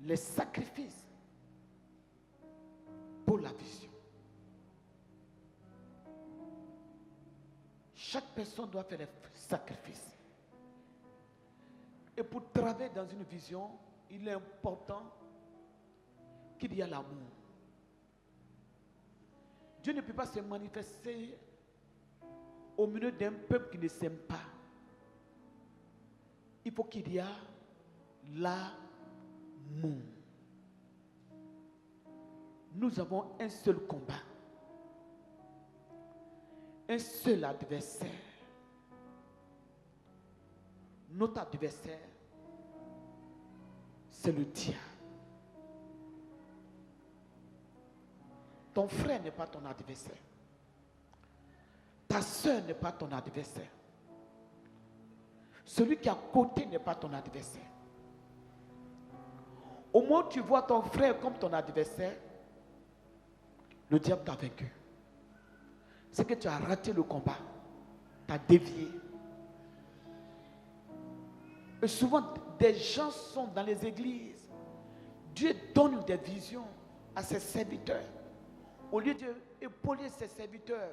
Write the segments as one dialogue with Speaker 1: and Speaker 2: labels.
Speaker 1: les sacrifices pour la vision. Chaque personne doit faire des sacrifices. Et pour travailler dans une vision, il est important qu'il y ait l'amour. Dieu ne peut pas se manifester au milieu d'un peuple qui ne s'aime pas. Il faut qu'il y ait l'amour. Nous avons un seul combat, un seul adversaire. Notre adversaire, c'est le diable. Ton frère n'est pas ton adversaire. Ta soeur n'est pas ton adversaire. Celui qui est à côté n'est pas ton adversaire. Au moment où tu vois ton frère comme ton adversaire, le diable t'a vaincu. C'est que tu as raté le combat. Tu as dévié. Et souvent, des gens sont dans les églises. Dieu donne des visions à ses serviteurs. Au lieu d'épauler ses serviteurs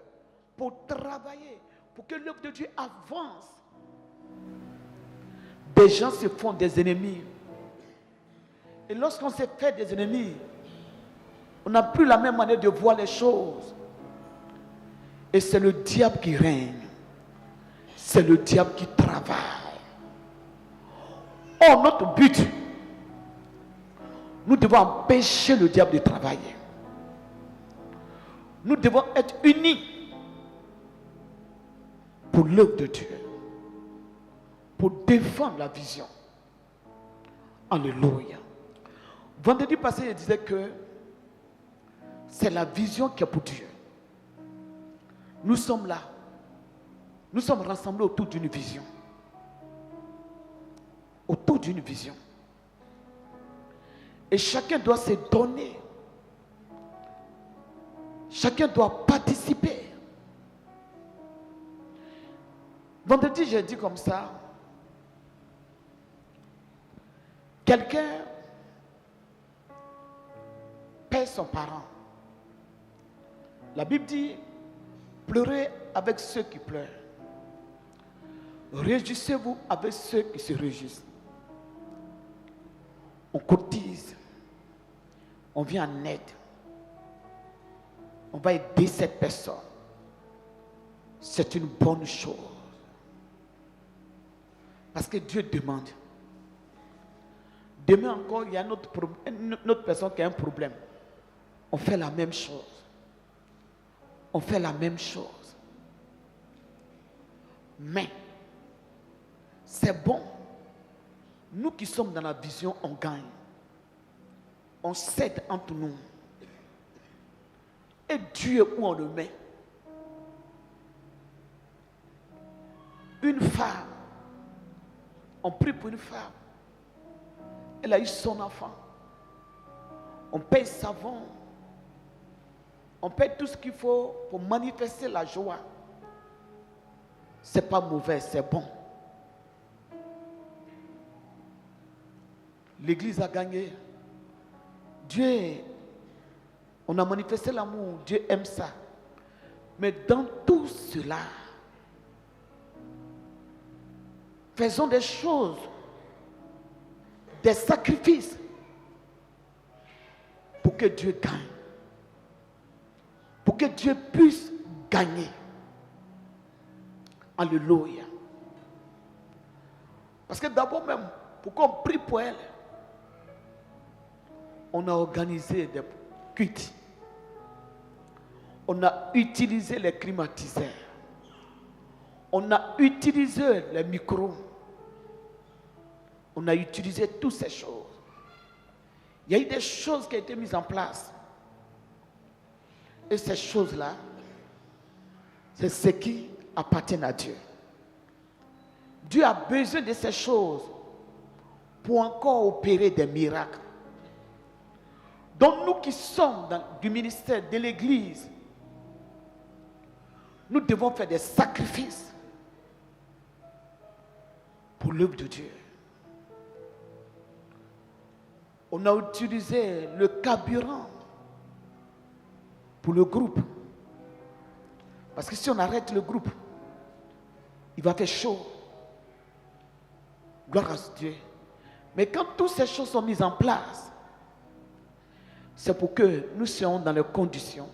Speaker 1: pour travailler, pour que l'œuvre de Dieu avance, des gens se font des ennemis. Et lorsqu'on se fait des ennemis, on n'a plus la même manière de voir les choses. Et c'est le diable qui règne. C'est le diable qui travaille. Or, notre but, nous devons empêcher le diable de travailler. Nous devons être unis pour l'œuvre de Dieu, pour défendre la vision. Alléluia. Vendredi passé, je disais que c'est la vision qui est pour Dieu. Nous sommes là. Nous sommes rassemblés autour d'une vision. Autour d'une vision. Et chacun doit se donner. Chacun doit participer. Vendredi, j'ai dit comme ça. Quelqu'un perd son parent. La Bible dit, pleurez avec ceux qui pleurent. Réjouissez-vous avec ceux qui se réjouissent. On cotise. On vient en aide. On va aider cette personne. C'est une bonne chose. Parce que Dieu demande. Demain encore, il y a une autre personne qui a un problème. On fait la même chose. On fait la même chose. Mais, c'est bon. Nous qui sommes dans la vision, on gagne. On s'aide entre nous. Et Dieu, où on le met? Une femme. On prie pour une femme. Elle a eu son enfant. On paye savon. On paye tout ce qu'il faut pour manifester la joie. C'est pas mauvais, c'est bon. L'église a gagné. Dieu, on a manifesté l'amour. Dieu aime ça. Mais dans tout cela, faisons des choses, des sacrifices pour que Dieu gagne. Pour que Dieu puisse gagner. Alléluia. Parce que d'abord même, pour qu'on prie pour elle, on a organisé des cultes. On a utilisé les climatiseurs. On a utilisé les micros. On a utilisé toutes ces choses. Il y a eu des choses qui ont été mises en place. Et ces choses-là, c'est ce qui appartient à Dieu. Dieu a besoin de ces choses pour encore opérer des miracles. Donc nous qui sommes du ministère de l'Église, nous devons faire des sacrifices pour l'œuvre de Dieu. On a utilisé le carburant pour le groupe. Parce que si on arrête le groupe, il va faire chaud. Gloire à Dieu. Mais quand toutes ces choses sont mises en place, c'est pour que nous soyons dans les conditions,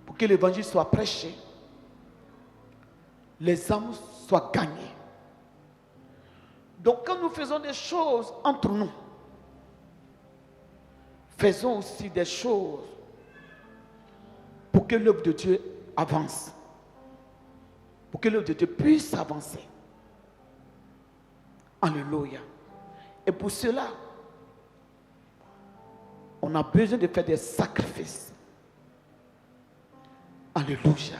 Speaker 1: pour que l'évangile soit prêché, les âmes soient gagnées. Donc quand nous faisons des choses entre nous, faisons aussi des choses pour que l'œuvre de Dieu avance, pour que l'œuvre de Dieu puisse avancer. Alléluia. Et pour cela, on a besoin de faire des sacrifices. Alléluia.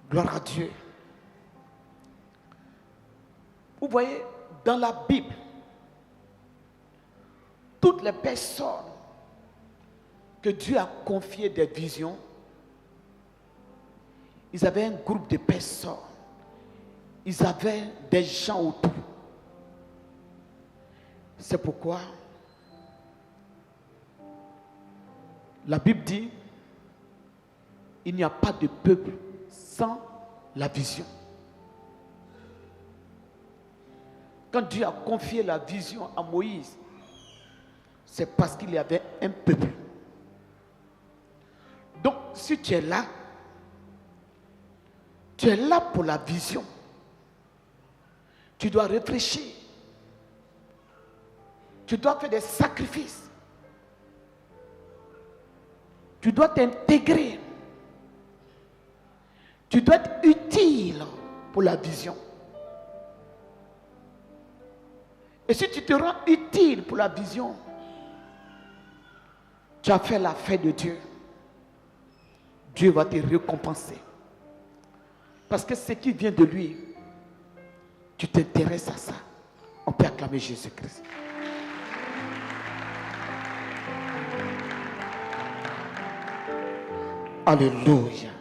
Speaker 1: Gloire à Dieu. Vous voyez, dans la Bible, toutes les personnes que Dieu a confié des visions, ils avaient un groupe de personnes. Ils avaient des gens autour. C'est pourquoi la Bible dit, il n'y a pas de peuple sans la vision. Quand Dieu a confié la vision à Moïse, c'est parce qu'il y avait un peuple. Donc, si tu es là pour la vision. Tu dois réfléchir. Tu dois faire des sacrifices. Tu dois t'intégrer. Tu dois être utile pour la vision. Et si tu te rends utile pour la vision, tu as fait l'affaire de Dieu. Dieu va te récompenser. Parce que ce qui vient de lui, tu t'intéresses à ça. On peut acclamer Jésus-Christ. Alléluia.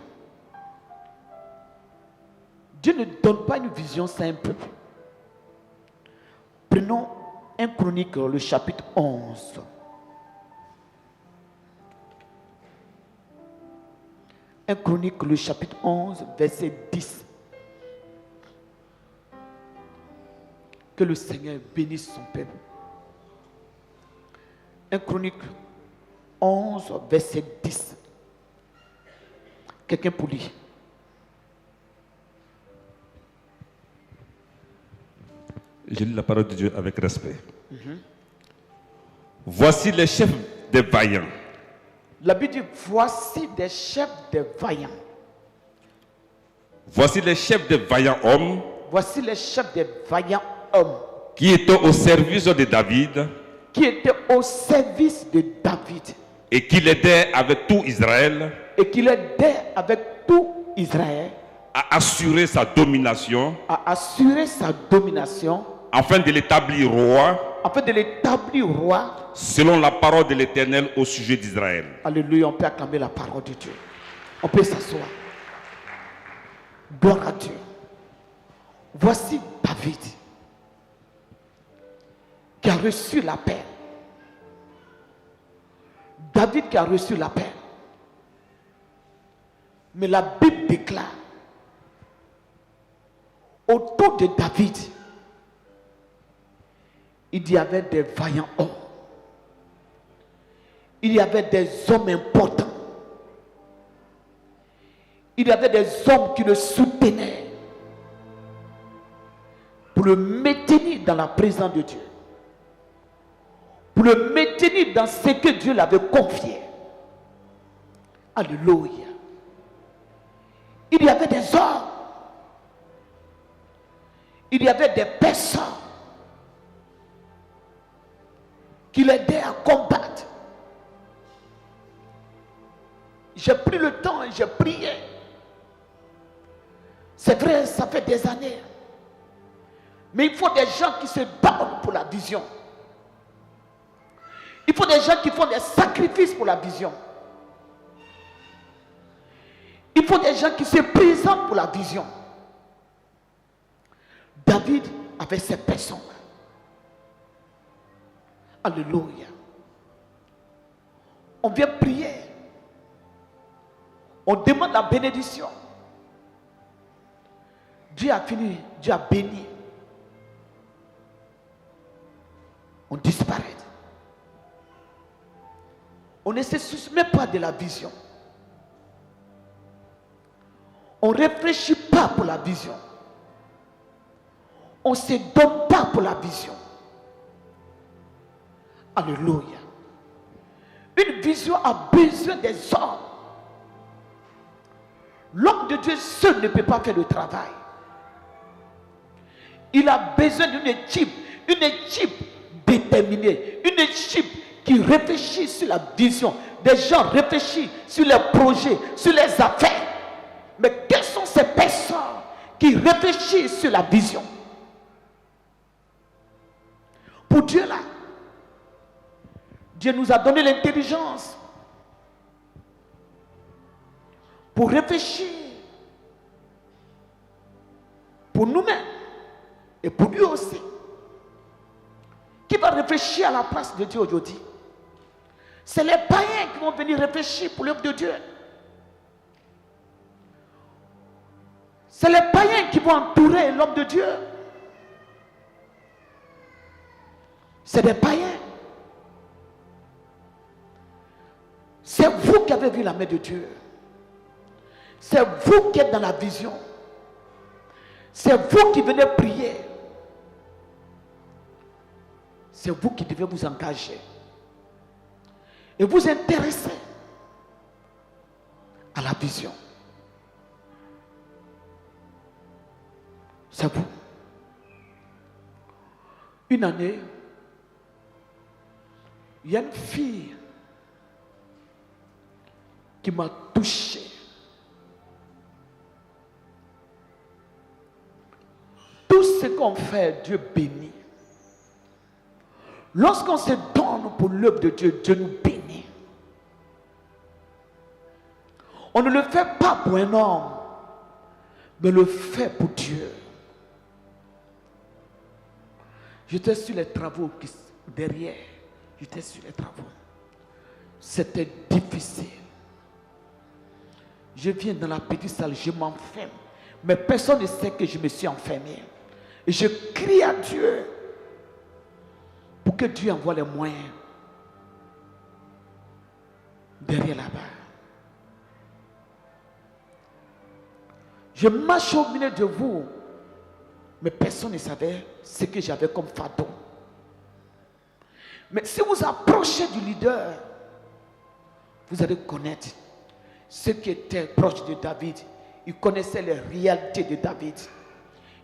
Speaker 1: Dieu ne donne pas une vision sans un peuple. Prenons 1 Chronique, le chapitre 11. 1 Chronique, le chapitre 11, verset 10. Que le Seigneur bénisse son peuple. 1 Chronique 11, verset 10. Quelqu'un pour lire.
Speaker 2: Je lis la parole de Dieu avec respect. Voici les chefs des vaillants.
Speaker 1: La Bible dit, voici des chefs des vaillants.
Speaker 2: Voici les chefs des vaillants hommes.
Speaker 1: Voici les chefs des vaillants hommes.
Speaker 2: Qui étaient au service de David.
Speaker 1: Qui étaient au service de David.
Speaker 2: Et qui l'aidaient avec tout Israël.
Speaker 1: Et qui l'aidaient avec tout Israël.
Speaker 2: À assurer sa domination.
Speaker 1: À assurer sa domination.
Speaker 2: Afin de l'établir roi.
Speaker 1: Afin de l'établir roi.
Speaker 2: Selon la parole de l'Éternel au sujet d'Israël.
Speaker 1: Alléluia, on peut acclamer la parole de Dieu. On peut s'asseoir. Gloire à Dieu. Voici David qui a reçu l'appel. David qui a reçu l'appel. Mais la Bible déclare, autour de David, il y avait des vaillants hommes. Il y avait des hommes importants. Il y avait des hommes qui le soutenaient pour le maintenir dans la présence de Dieu. Pour le maintenir dans ce que Dieu l'avait confié. Alléluia. Il y avait des hommes. Il y avait des personnes qui l'aidaient à combattre. J'ai pris le temps et j'ai prié. C'est vrai, ça fait des années. Mais il faut des gens qui se battent pour la vision. Il faut des gens qui font des sacrifices pour la vision. Il faut des gens qui se présentent pour la vision. David avait ces personnes-là. Alléluia. On vient prier. On demande la bénédiction. Dieu a fini, Dieu a béni. On disparaît. On ne se soucie pas de la vision. On ne réfléchit pas pour la vision. On ne se donne pas pour la vision. Alléluia. Une vision a besoin des hommes. L'homme de Dieu seul ne peut pas faire le travail. Il a besoin d'une équipe déterminée, une équipe qui réfléchit sur la vision. Des gens réfléchissent sur les projets, sur les affaires. Mais quelles sont ces personnes qui réfléchissent sur la vision? Pour Dieu là, Dieu nous a donné l'intelligence pour réfléchir pour nous-mêmes et pour lui aussi. Qui va réfléchir à la place de Dieu aujourd'hui? C'est les païens qui vont venir réfléchir pour l'œuvre de Dieu. C'est les païens qui vont entourer l'homme de Dieu. C'est des païens. C'est vous qui avez vu la main de Dieu. C'est vous qui êtes dans la vision. C'est vous qui venez prier. C'est vous qui devez vous engager et vous intéresser à la vision. C'est vous. Une année, il y a une fille qui m'a touché. Tout ce qu'on fait, Dieu bénit. Lorsqu'on se donne pour l'œuvre de Dieu, Dieu nous bénit. On ne le fait pas pour un homme, mais le fait pour Dieu. J'étais sur les travaux derrière. J'étais sur les travaux. C'était difficile. Je viens dans la petite salle, je m'enferme. Mais personne ne sait que je me suis enfermé. Et je crie à Dieu pour que Dieu envoie les moyens derrière là-bas. Je marche au milieu de vous, mais personne ne savait ce que j'avais comme fardeau. Mais si vous approchez du leader, vous allez connaître ceux qui étaient proches de David. Ils connaissaient les réalités de David.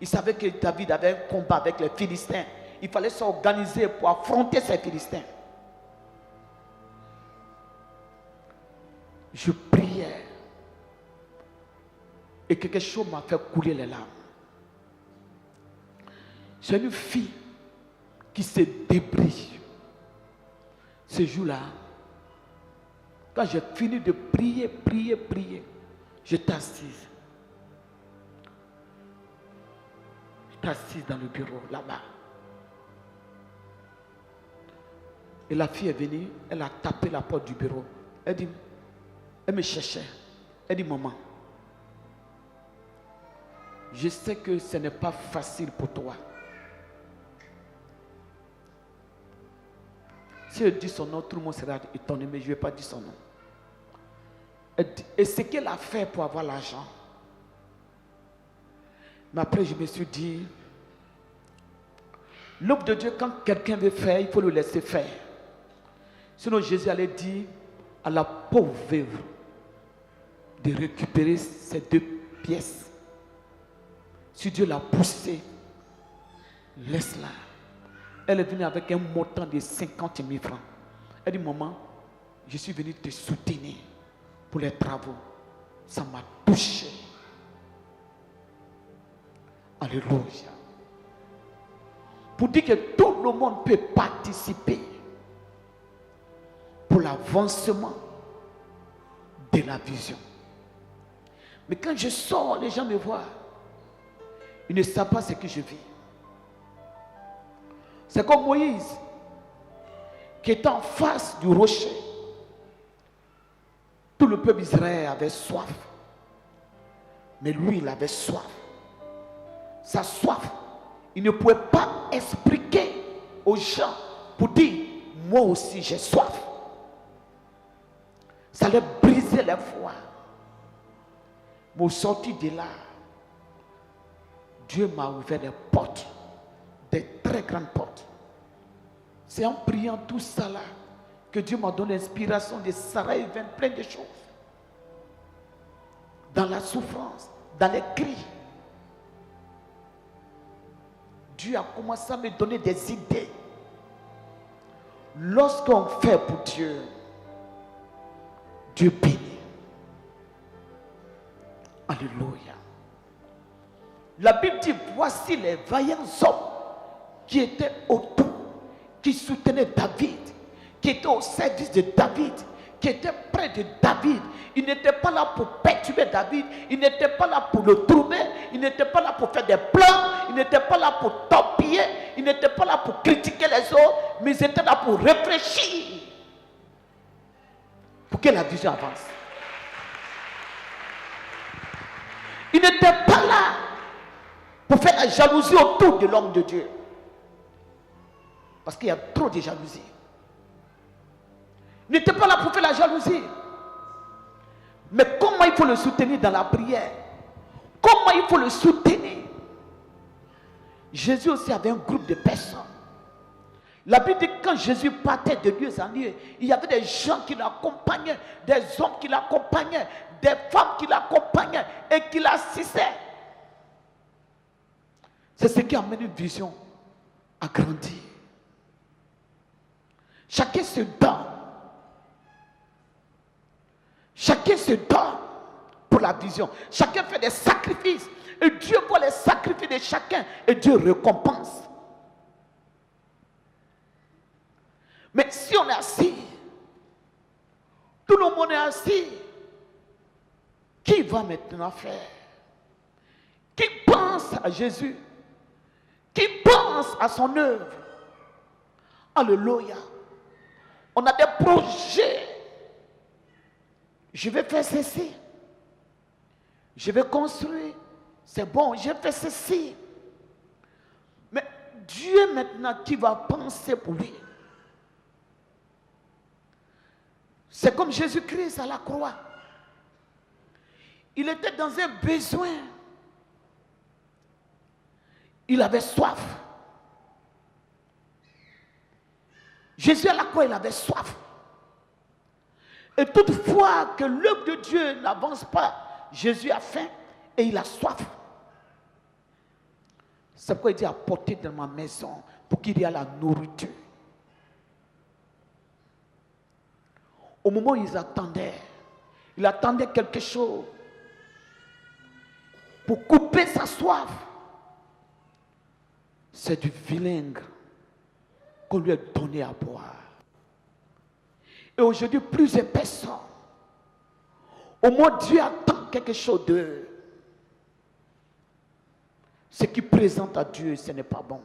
Speaker 1: Ils savaient que David avait un combat avec les Philistins. Il fallait s'organiser pour affronter ces Philistins. Je priais. Et quelque chose m'a fait couler les larmes. C'est une fille qui se débrouille. Ce jour-là, quand j'ai fini de prier, j'étais assise. J'étais assise dans le bureau, là-bas. Et la fille est venue, elle a tapé la porte du bureau. Elle me cherchait. Elle dit, maman, je sais que ce n'est pas facile pour toi. Si je dis son nom, tout le monde sera étonné, mais je ne vais pas dire son nom. Et ce qu'elle a fait pour avoir l'argent. Mais après, je me suis dit, l'œuvre de Dieu, quand quelqu'un veut faire, il faut le laisser faire. Sinon, Jésus allait dire à la pauvre veuve de récupérer ces 2 pièces. Si Dieu l'a poussée, laisse-la. Elle est venue avec un montant de 50 000 francs. Elle dit, maman, je suis venue te soutenir pour les travaux. Ça m'a touché. Alléluia. Pour dire que tout le monde peut participer pour l'avancement de la vision. Mais quand je sors, les gens me voient. Ils ne savent pas ce que je vis. C'est comme Moïse. qui était en face du rocher. Tout le peuple d'Israël avait soif. Mais lui, il avait soif. Sa soif, il ne pouvait pas expliquer aux gens pour dire, moi aussi j'ai soif. Ça allait briser les foi. Mais au sortir de là, Dieu m'a ouvert des portes, des très grandes portes. C'est en priant tout ça là que Dieu m'a donné l'inspiration de Sarah et plein de choses. Dans la souffrance, dans les cris. Dieu a commencé à me donner des idées. Lorsqu'on fait pour Dieu, Dieu bénit. Alléluia. La Bible dit, voici les vaillants hommes qui étaient autour, qui soutenaient David, qui étaient au service de David, qui étaient près de David. Ils n'étaient pas là pour perturber David, ils n'étaient pas là pour le troubler, ils n'étaient pas là pour faire des plans, ils n'étaient pas là pour torpiller, ils n'étaient pas là pour critiquer les autres, mais ils étaient là pour réfléchir, pour que la vision avance. Ils n'étaient pas là pour faire la jalousie autour de l'homme de Dieu. Parce qu'il y a trop de jalousie. Ils n'étaient pas là pour faire la jalousie. Mais comment il faut le soutenir dans la prière? Comment il faut le soutenir? Jésus aussi avait un groupe de personnes. La Bible dit que quand Jésus partait de lieu en lieu, il y avait des gens qui l'accompagnaient, des hommes qui l'accompagnaient, des femmes qui l'accompagnaient et qui l'assistaient. C'est ce qui amène une vision à grandir. Chacun se donne. Chacun se donne pour la vision. Chacun fait des sacrifices. Et Dieu voit les sacrifices de chacun. Et Dieu récompense. Mais si on est assis, tout le monde est assis, qui va maintenant faire? Qui pense à Jésus? Qui pense à son œuvre? Alléluia. On a des projets. Je vais faire ceci. Je vais construire. C'est bon, j'ai fait ceci. Mais Dieu maintenant qui va penser pour lui? C'est comme Jésus-Christ à la croix. Il était dans un besoin. Il avait soif. Jésus à la croix, il avait soif. Et toutefois que l'œuvre de Dieu n'avance pas, Jésus a faim et il a soif. C'est pourquoi il dit apportez dans ma maison pour qu'il y ait la nourriture. Au moment où ils attendaient, il attendait quelque chose pour couper sa soif. C'est du vinaigre qu'on lui a donné à boire. Et aujourd'hui, plusieurs personnes, au moins Dieu attend quelque chose d'eux. Ce qui présente à Dieu, ce n'est pas bon.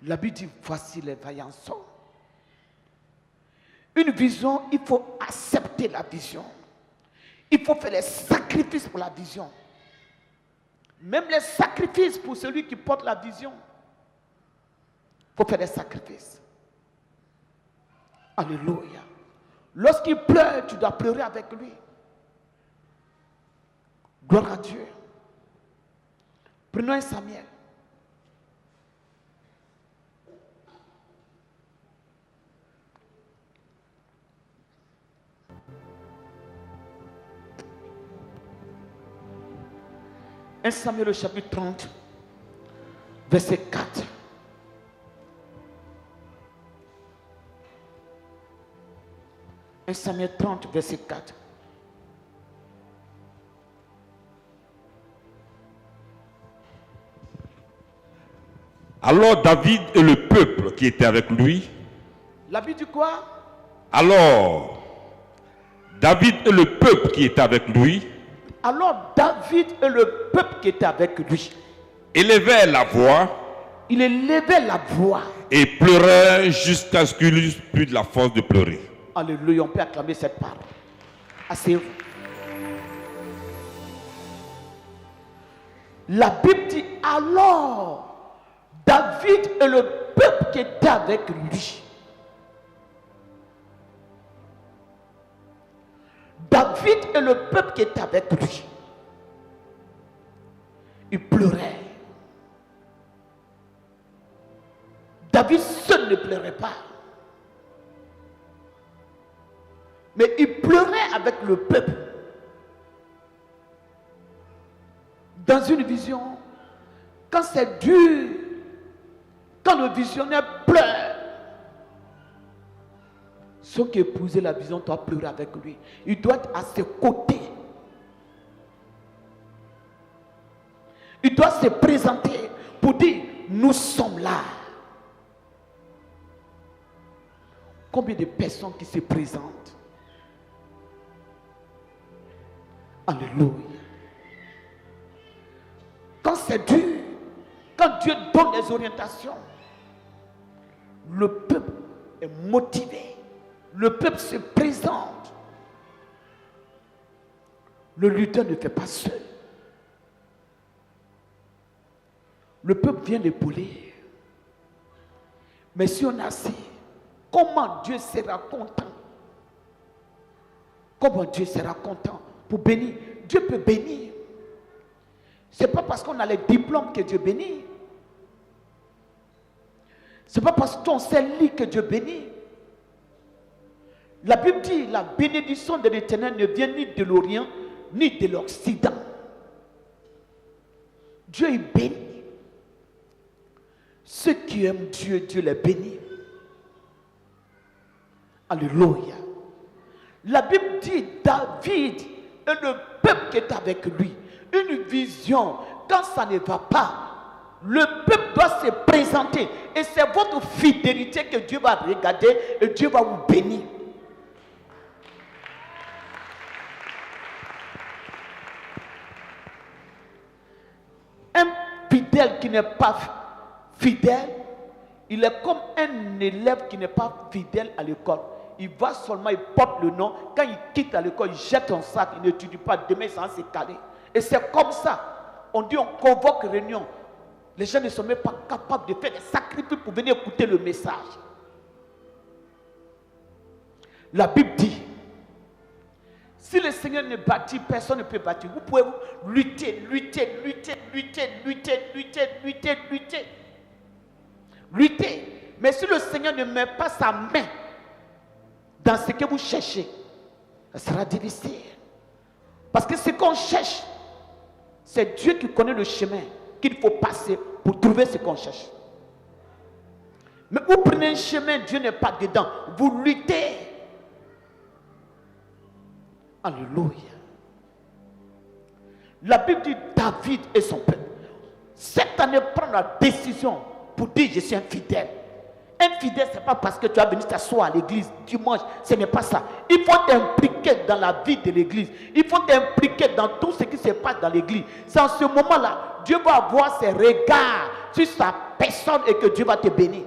Speaker 1: La Bible dit, voici les vaillants hommes. Une vision, il faut accepter la vision. Il faut faire les sacrifices pour la vision. Même les sacrifices pour celui qui porte la vision. Il faut faire des sacrifices. Alléluia. Lorsqu'il pleure, tu dois pleurer avec lui. Gloire à Dieu. Prenons un Samuel. Un Samuel au chapitre 30, verset 4. Un Samuel 30, verset 4.
Speaker 2: Alors David et le peuple qui était avec lui.
Speaker 1: La Bible dit quoi?
Speaker 2: Alors David et le peuple qui était avec lui.
Speaker 1: Alors David et le peuple qui était avec lui
Speaker 2: Élevèrent la voix.
Speaker 1: il élevait la voix
Speaker 2: et pleurait jusqu'à ce qu'il n'eût plus de la force de pleurer.
Speaker 1: Alléluia, on peut acclamer cette parole. Asseyez-vous. La Bible dit alors, David et le peuple qui était avec lui. David et le peuple qui était avec lui. Il pleurait. David seul ne pleurait pas. Mais il pleurait avec le peuple. Dans une vision, quand c'est dur, quand le visionnaire pleure, ceux qui épousaient la vision doivent pleurer avec lui. Il doit être à ses côtés. Il doit se présenter pour dire, nous sommes là. Combien de personnes qui se présentent? Alléluia. Quand c'est dur, quand Dieu donne les orientations, le peuple est motivé. Le peuple se présente. Le leader ne fait pas seul. Le peuple vient l'épauler. Mais si on a assez, comment Dieu sera content? Comment Dieu sera content pour bénir? Dieu peut bénir. Ce n'est pas parce qu'on a les diplômes que Dieu bénit. Ce n'est pas parce qu'on sait lire que Dieu bénit. La Bible dit, la bénédiction de l'Éternel ne vient ni de l'Orient, ni de l'Occident. Dieu est béni. Ceux qui aiment Dieu, Dieu les bénit. Alléluia. La Bible dit, David et le peuple qui est avec lui, une vision, quand ça ne va pas, le peuple doit se présenter. Et c'est votre fidélité que Dieu va regarder et Dieu va vous bénir. Un fidèle qui n'est pas fidèle, il est comme un élève qui n'est pas fidèle à l'école. Il va seulement, il porte le nom. Quand il quitte à l'école, il jette son sac, il n'étudie pas. Demain, ça va se caler. Et c'est comme ça. On dit, on convoque réunion. Les gens ne sont même pas capables de faire des sacrifices pour venir écouter le message. La Bible dit, si le Seigneur ne bâtit, personne ne peut bâtir. Vous pouvez lutter. Mais si le Seigneur ne met pas sa main dans ce que vous cherchez, ça sera difficile. Parce que ce qu'on cherche, c'est Dieu qui connaît le chemin qu'il faut passer pour trouver ce qu'on cherche. Mais vous prenez un chemin, Dieu n'est pas dedans. Vous luttez. Alléluia. La Bible dit David et son peuple. Cette année, prend la décision pour dire je suis un fidèle. Un fidèle, ce n'est pas parce que tu as venu t'asseoir à l'église dimanche. Ce n'est pas ça. Il faut t'impliquer dans la vie de l'église. Il faut t'impliquer dans tout ce qui se passe dans l'église. C'est en ce moment-là, Dieu va avoir ses regards sur sa personne et que Dieu va te bénir.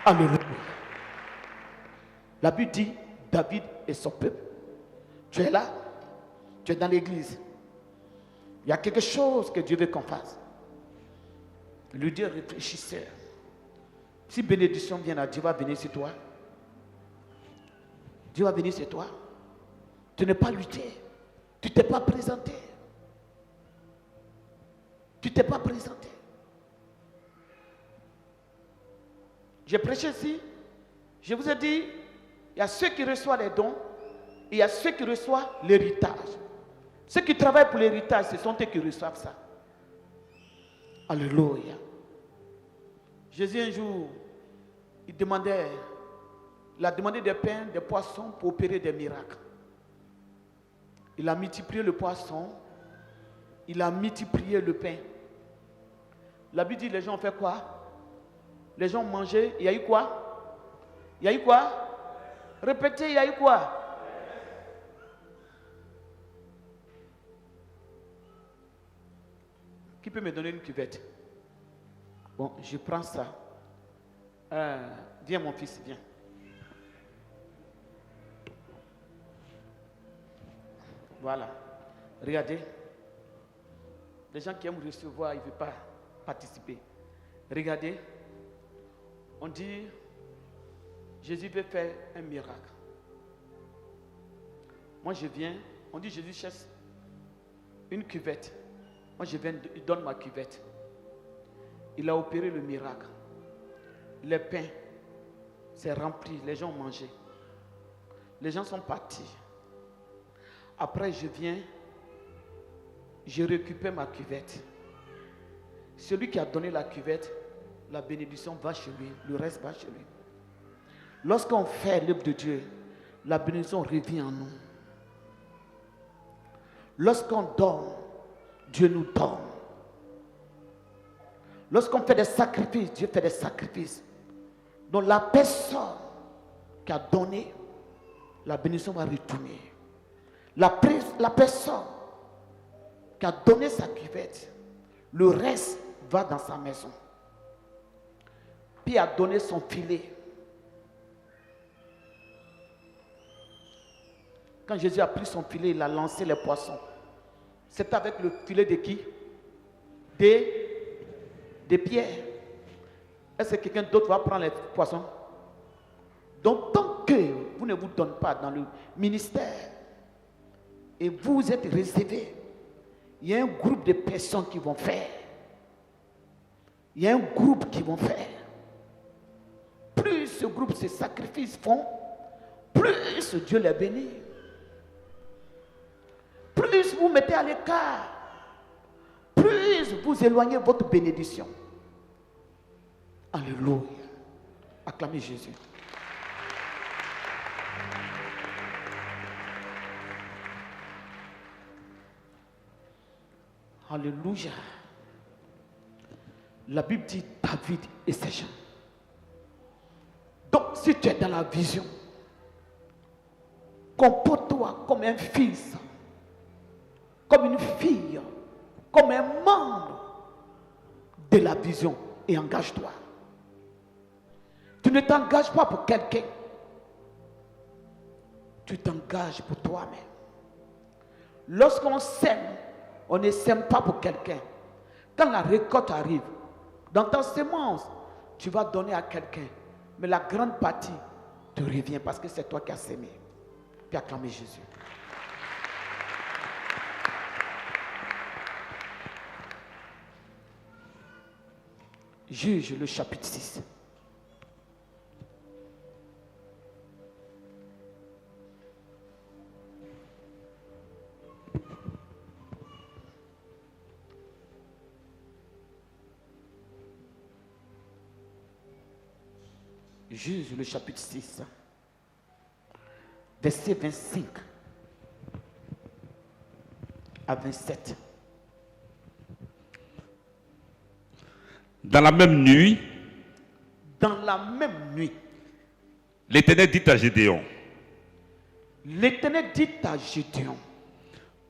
Speaker 1: Alléluia. La Bible dit David et son peuple. Tu es là, tu es dans l'église. Il y a quelque chose que Dieu veut qu'on fasse. Lui dire réfléchissez. Si bénédiction vient là, Dieu va venir sur toi. Dieu va venir sur toi. Tu n'es pas lutté. Tu ne t'es pas présenté. Tu ne t'es pas présenté. J'ai prêché ici. Je vous ai dit, il y a ceux qui reçoivent les dons et il y a ceux qui reçoivent l'héritage. Ceux qui travaillent pour l'héritage, ce sont eux qui reçoivent ça. Alléluia. Jésus un jour, il a demandé des pains, des poissons pour opérer des miracles. Il a multiplié le poisson, il a multiplié le pain. La Bible dit, les gens ont fait quoi? Les gens ont mangé, il y a eu quoi? Il y a eu quoi? Répétez, il y a eu quoi? Qui peut me donner une cuvette? Bon, je prends ça. Viens mon fils, viens. Voilà. Regardez. Les gens qui aiment recevoir, ils ne veulent pas participer. Regardez. On dit, Jésus veut faire un miracle. Moi je viens, on dit Jésus cherche une cuvette. Moi je viens, il donne ma cuvette. Il a opéré le miracle. Le pain s'est rempli, les gens ont mangé. Les gens sont partis. Après je viens, je récupère ma cuvette. Celui qui a donné la cuvette, la bénédiction va chez lui, le reste va chez lui. Lorsqu'on fait l'œuvre de Dieu, la bénédiction revient en nous. Lorsqu'on donne, Dieu nous donne. Lorsqu'on fait des sacrifices, Dieu fait des sacrifices. Donc la personne qui a donné, la bénédiction va retourner. La personne qui a donné sa cuvette, le reste va dans sa maison. Puis il a donné son filet. Quand Jésus a pris son filet, il a lancé les poissons. C'est avec le filet de qui? Des pierres. Est-ce que quelqu'un d'autre va prendre les poissons? Donc tant que vous ne vous donnez pas dans le ministère et vous êtes réservé, il y a un groupe de personnes qui vont faire. Il y a un groupe qui vont faire. Plus ce groupe, ces sacrifices font, plus Dieu les bénit. Plus vous mettez à l'écart, plus vous éloignez votre bénédiction. Alléluia. Acclamez Jésus. Alléluia. La Bible dit David et ses gens. Donc, si tu es dans la vision, comporte-toi comme un fils, comme une fille, comme un membre de la vision et engage-toi. Tu ne t'engages pas pour quelqu'un, tu t'engages pour toi-même. Lorsqu'on sème, on ne sème pas pour quelqu'un. Quand la récolte arrive, dans ta semence, tu vas donner à quelqu'un, mais la grande partie te revient parce que c'est toi qui as sémé. Puis acclamez Jésus. Juge le chapitre 6. Juge le chapitre 6, verset 25 à 27.
Speaker 2: Dans la même nuit, l'Éternel dit à Gédéon,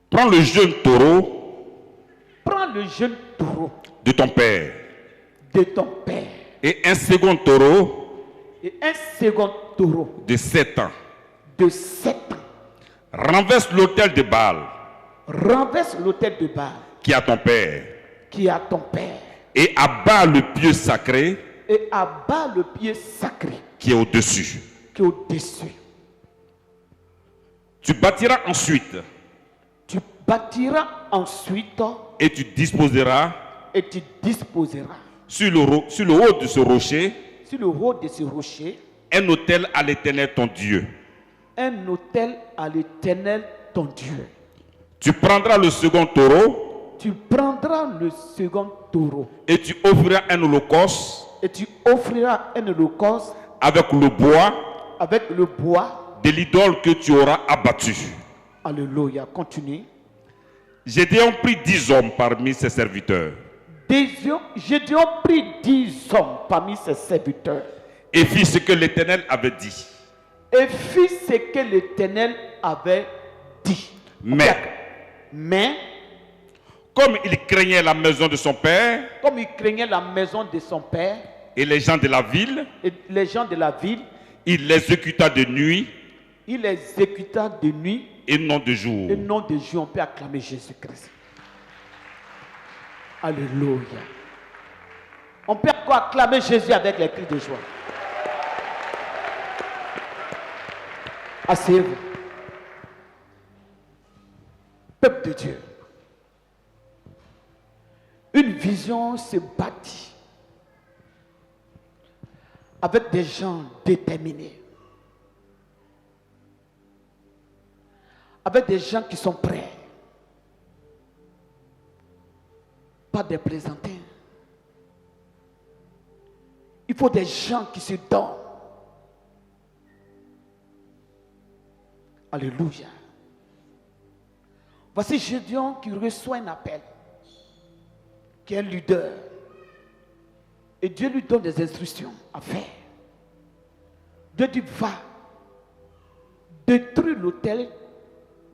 Speaker 2: prends le jeune taureau de ton père, et un second taureau de 7 ans. Renverse l'autel de Baal qui est à ton père. Et abat le pieu sacré qui est au-dessus. Tu bâtiras ensuite. Et tu disposeras sur le haut de ce rocher un autel à l'Éternel ton Dieu. Tu prendras le second taureau. Et tu offriras un holocauste. Avec le bois de l'idole que tu auras abattu.
Speaker 1: Alléluia. Continue.
Speaker 2: Gédéon prit 10 hommes parmi ses serviteurs.
Speaker 1: Gédéon prit 10 hommes parmi ses serviteurs.
Speaker 2: Et fit ce que l'Éternel avait dit. Comme il craignait la maison de son père
Speaker 1: Comme il craignait la maison de son père
Speaker 2: et les gens de la ville,
Speaker 1: et les gens de la ville,
Speaker 2: il l'exécuta de nuit
Speaker 1: il les exécuta de nuit
Speaker 2: et non de jour.
Speaker 1: et non de jour. On peut acclamer Jésus-Christ. Alléluia. On peut encore acclamer Jésus avec les cris de joie. Asseyez-vous. Peuple de Dieu. Une vision se bâtit avec des gens déterminés, avec des gens qui sont prêts, pas des plaisantins. Il faut des gens qui se donnent. Alléluia. Voici Gédéon qui reçoit un appel, qui est un leader. Et Dieu lui donne des instructions à faire. Dieu dit, va, détruire l'autel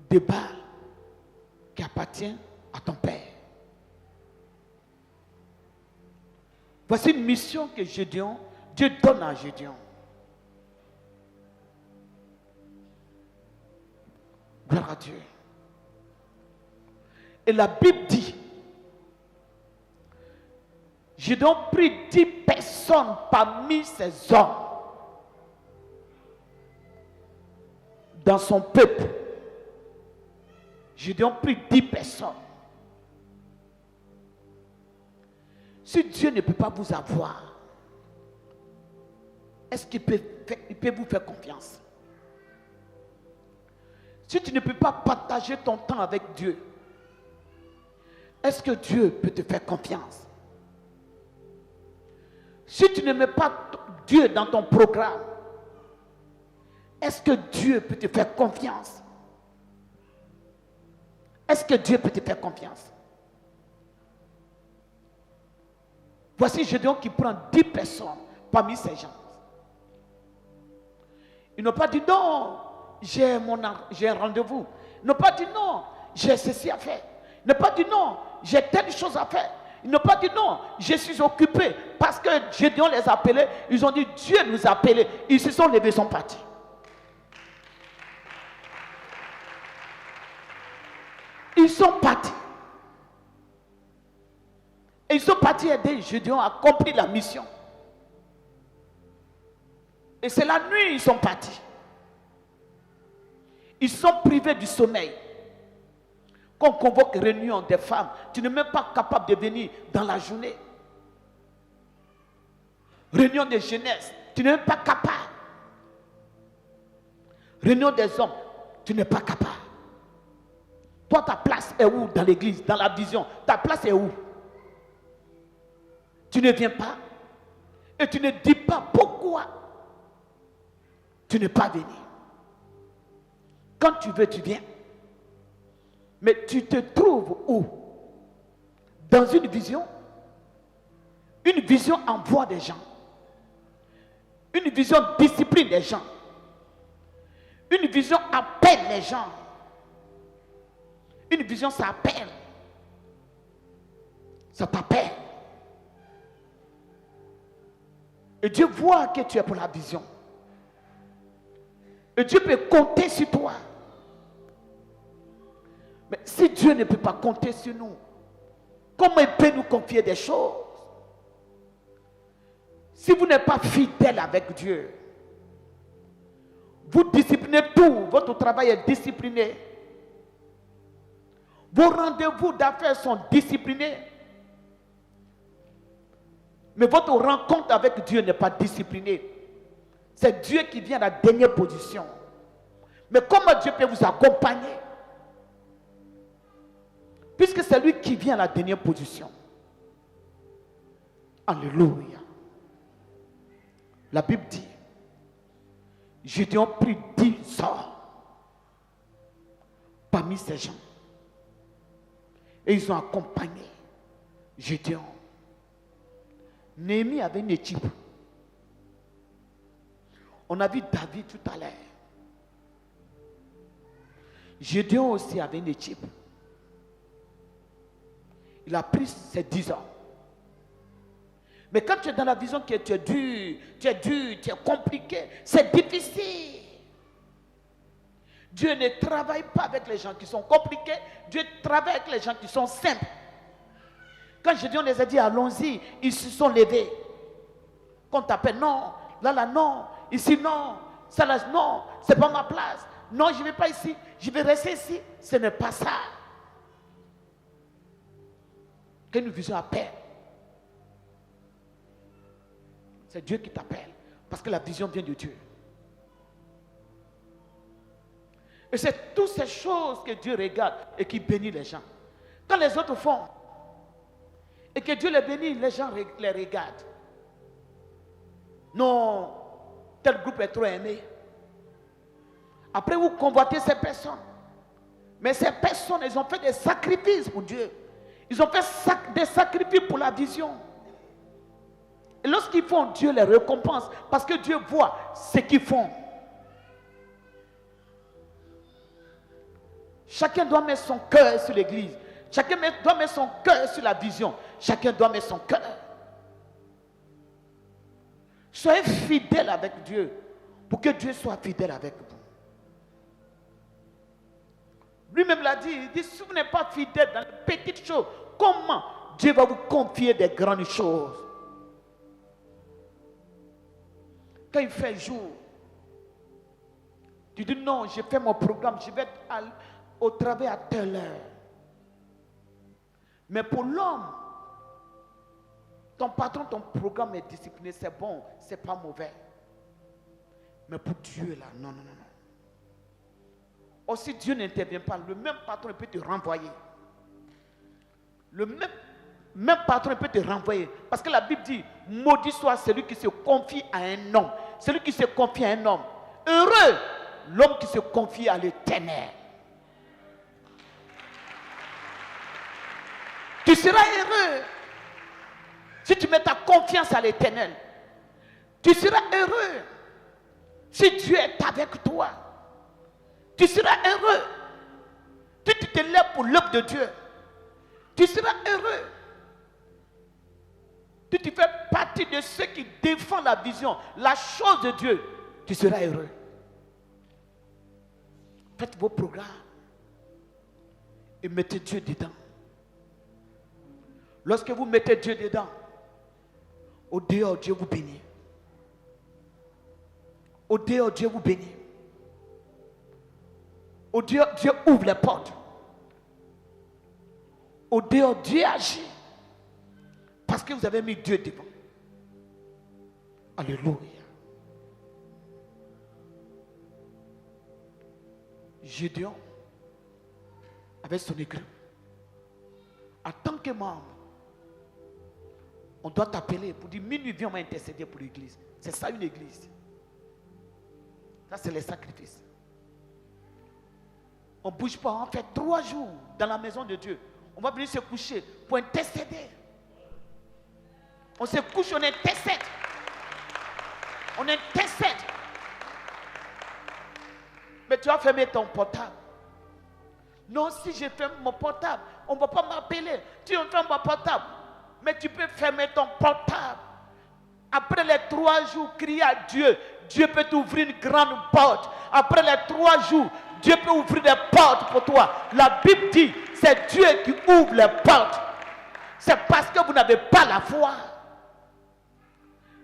Speaker 1: de Baal qui appartient à ton père. Voici une mission que Gédéon, Dieu donne à Gédéon. Gloire à Dieu. Et la Bible dit, Gédéon prit 10 personnes parmi ces hommes dans son peuple. Gédéon prit 10 personnes. Si Dieu ne peut pas vous avoir, est-ce qu'il peut vous faire confiance? Si tu ne peux pas partager ton temps avec Dieu, est-ce que Dieu peut te faire confiance? Si tu ne mets pas Dieu dans ton programme, est-ce que Dieu peut te faire confiance? Est-ce que Dieu peut te faire confiance? Voici Gédéon qui prend 10 personnes parmi ces gens. Ils n'ont pas dit non, j'ai un rendez-vous. Ils n'ont pas dit non, j'ai ceci à faire. Ils n'ont pas dit non, j'ai telle chose à faire. Ils n'ont pas dit non, je suis occupé. Parce que Gédéon les a appelés, ils ont dit Dieu nous a appelés. Ils se sont levés, ils sont partis. Ils sont partis. Et ils sont partis aider Gédéon à accomplir la mission. Et c'est la nuit ils sont partis. Ils sont privés du sommeil. Quand on convoque réunion des femmes, tu n'es même pas capable de venir dans la journée. Réunion de jeunesse, tu n'es même pas capable. Réunion des hommes, tu n'es pas capable. Toi, ta place est où dans l'église, dans la vision? Ta place est où? Tu ne viens pas. Et tu ne dis pas pourquoi tu n'es pas venu. Quand tu veux, tu viens. Mais tu te trouves où? Dans une vision. Une vision envoie des gens. Une vision discipline des gens. Une vision appelle les gens. Une vision, ça appelle. Ça t'appelle. Et Dieu voit que tu es pour la vision. Et Dieu peut compter sur toi. Mais si Dieu ne peut pas compter sur nous, comment il peut nous confier des choses? Si vous n'êtes pas fidèle avec Dieu, vous disciplinez tout, votre travail est discipliné. Vos rendez-vous d'affaires sont disciplinés. Mais votre rencontre avec Dieu n'est pas disciplinée. C'est Dieu qui vient à la dernière position. Mais comment Dieu peut vous accompagner? Puisque c'est lui qui vient à la dernière position. Alléluia. La Bible dit, Gédéon prit 10 hommes parmi ces gens. Et ils ont accompagné Gédéon. Néhémie avait une équipe. On a vu David tout à l'heure. Gédéon aussi avait une équipe. Il a pris ses 10 ans. Mais quand tu es dans la vision que tu es dur, tu es compliqué, c'est difficile. Dieu ne travaille pas avec les gens qui sont compliqués, Dieu travaille avec les gens qui sont simples. Quand Gédéon les a dit allons-y, ils se sont levés. Quand on t'appelle non, là non, ici non, ça là non, c'est pas ma place. Non, je ne vais pas ici, je vais rester ici. Ce n'est pas ça. Quand une vision appelle, c'est Dieu qui t'appelle. Parce que la vision vient de Dieu. Et c'est toutes ces choses que Dieu regarde et qui bénit les gens. Quand les autres font, et que Dieu les bénit, les gens les regardent. Non, tel groupe est trop aimé. Après, vous convoitez ces personnes. Mais ces personnes, elles ont fait des sacrifices pour Dieu. Ils ont fait des sacrifices pour la vision. Et lorsqu'ils font, Dieu les récompense. Parce que Dieu voit ce qu'ils font. Chacun doit mettre son cœur sur l'église. Chacun doit mettre son cœur sur la vision. Chacun doit mettre son cœur. Soyez fidèles avec Dieu pour que Dieu soit fidèle avec vous. Lui-même l'a dit, il dit, si vous n'êtes pas fidèle dans les petites choses, comment Dieu va vous confier des grandes choses? Quand il fait jour, tu dis non, j'ai fait mon programme, je vais être au travail à telle heure. Mais pour l'homme, ton patron, ton programme est discipliné, c'est bon, c'est pas mauvais. Mais pour Dieu, là, non. Aussi, Dieu n'intervient pas. Le même patron peut te renvoyer. Le même patron peut te renvoyer. Parce que la Bible dit, maudit soit celui qui se confie à un homme. Celui qui se confie à un homme. Heureux l'homme qui se confie à l'Éternel. Tu seras heureux si tu mets ta confiance à l'Éternel. Tu seras heureux si Dieu est avec toi. Tu seras heureux si tu te lèves pour l'œuvre de Dieu. Tu seras heureux si tu fais partie de ceux qui défendent la vision, la chose de Dieu. Tu seras heureux. Faites vos programmes et mettez Dieu dedans. Lorsque vous mettez Dieu dedans, au dehors, Dieu vous bénit. Au dehors, Dieu vous bénit. Au dehors, Dieu ouvre les portes. Au dehors, Dieu agit. Parce que vous avez mis Dieu devant. Alléluia. Gédéon, avec son église, en tant que membre, on doit t'appeler pour dire minuit, viens, on va intercéder pour l'église. C'est ça une église. Ça, c'est les sacrifices. On ne bouge pas, on fait 3 jours dans la maison de Dieu. On va venir se coucher pour intercéder. On se couche, on intercède. On intercède. Mais tu as fermé ton portable. Non, si je ferme mon portable, on ne va pas m'appeler. Tu fermes mon portable. Mais tu peux fermer ton portable. Après les 3 jours, crier à Dieu. Dieu peut t'ouvrir une grande porte. Après les 3 jours, Dieu peut ouvrir des portes pour toi. La Bible dit, c'est Dieu qui ouvre les portes. C'est parce que vous n'avez pas la foi.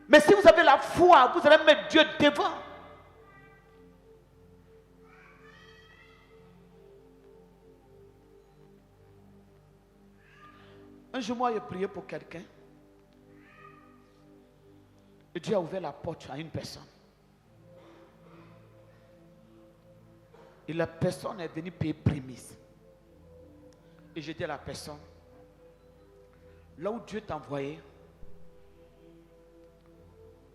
Speaker 1: Mais si vous avez la foi, vous allez mettre Dieu devant. Un jour, moi, j'ai prié pour quelqu'un. Et Dieu a ouvert la porte à une personne. Et la personne est venue payer prémisse. Et j'ai dit à la personne, là où Dieu t'a envoyé,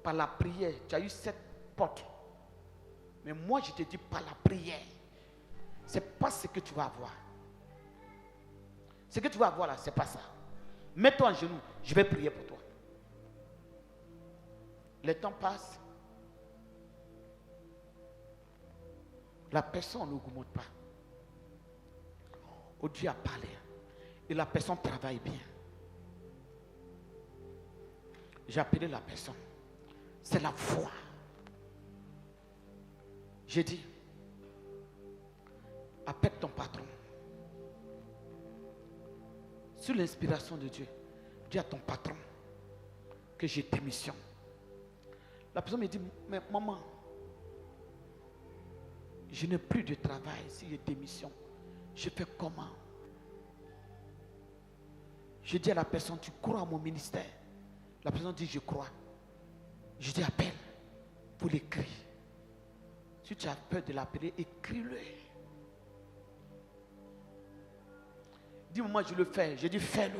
Speaker 1: par la prière, tu as eu 7 portes. Mais moi, je te dis par la prière. C'est pas ce que tu vas avoir. Ce que tu vas avoir là, c'est pas ça. Mets-toi en genoux, je vais prier pour toi. Le temps passe. La personne n'augmente pas. Oh, Dieu a parlé. et la personne travaille bien. J'ai appelé la personne. C'est la foi. J'ai dit, appelle ton patron. Sur l'inspiration de Dieu, dis à ton patron que j'ai démission. La personne me dit, mais maman, je n'ai plus de travail si j'ai démission. Je fais comment? Je dis à la personne, tu crois à mon ministère? La personne dit, je crois. Je dis, appelle pour l'écrire. Si tu as peur de l'appeler, écris-le. Dis, moi je le fais. Je dis, fais-le.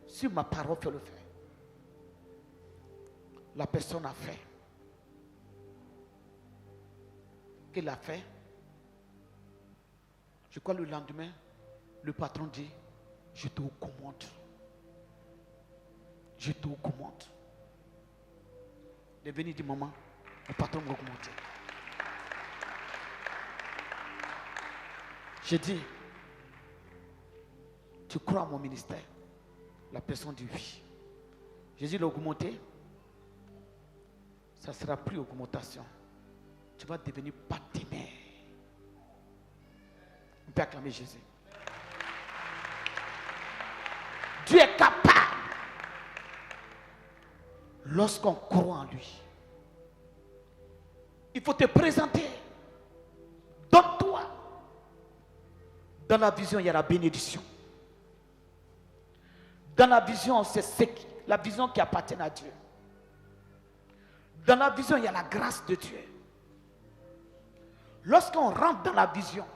Speaker 1: Sur ma parole, fais-le faire. La personne a fait. Qu'elle a fait? Je crois le lendemain, le patron dit, je te recommande. Je te recommande. Il est venu dire, maman, le patron m'a recommandé. J'ai dit, tu crois à mon ministère? La personne dit oui. J'ai dit, l'augmenter, ça ne sera plus augmentation. Tu vas devenir partenaire. On peut acclamer Jésus. Dieu est capable. Lorsqu'on croit en lui, il faut te présenter. Donne-toi. Dans la vision, il y a la bénédiction. Dans la vision, c'est la vision qui appartient à Dieu. Dans la vision, il y a la grâce de Dieu. Lorsqu'on rentre dans la vision,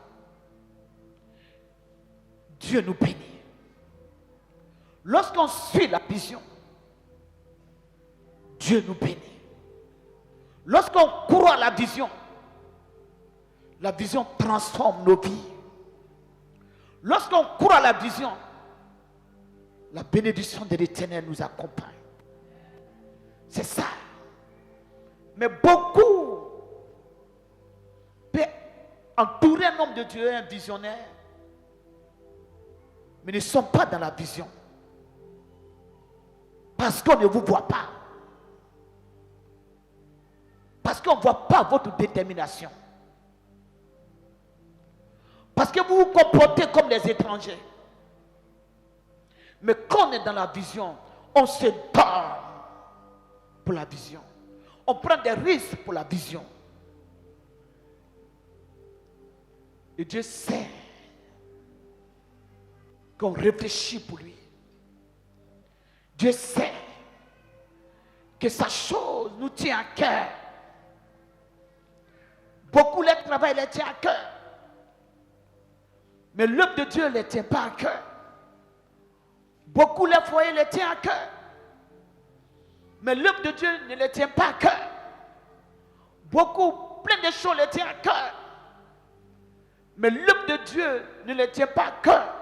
Speaker 1: Dieu nous bénit. Lorsqu'on suit la vision, Dieu nous bénit. Lorsqu'on croit à la vision transforme nos vies. Lorsqu'on croit à la vision, la bénédiction de l'Éternel nous accompagne. C'est ça. Mais beaucoup peuvent entourer un homme de Dieu, un visionnaire, mais ne sont pas dans la vision. Parce qu'on ne vous voit pas. Parce qu'on ne voit pas votre détermination. Parce que vous vous comportez comme les étrangers. Mais quand on est dans la vision, on se donne pour la vision. On prend des risques pour la vision. Et Dieu sait qu'on réfléchit pour lui. Dieu sait que sa chose nous tient à cœur. Beaucoup le travail les tient à cœur. Mais l'œuvre de Dieu ne les tient pas à cœur. Beaucoup les foyers les tient à cœur. Mais l'œuvre de Dieu ne les tient pas à cœur. Beaucoup, plein de choses les tiennent à cœur. Mais l'œuvre de Dieu ne les tient pas à cœur.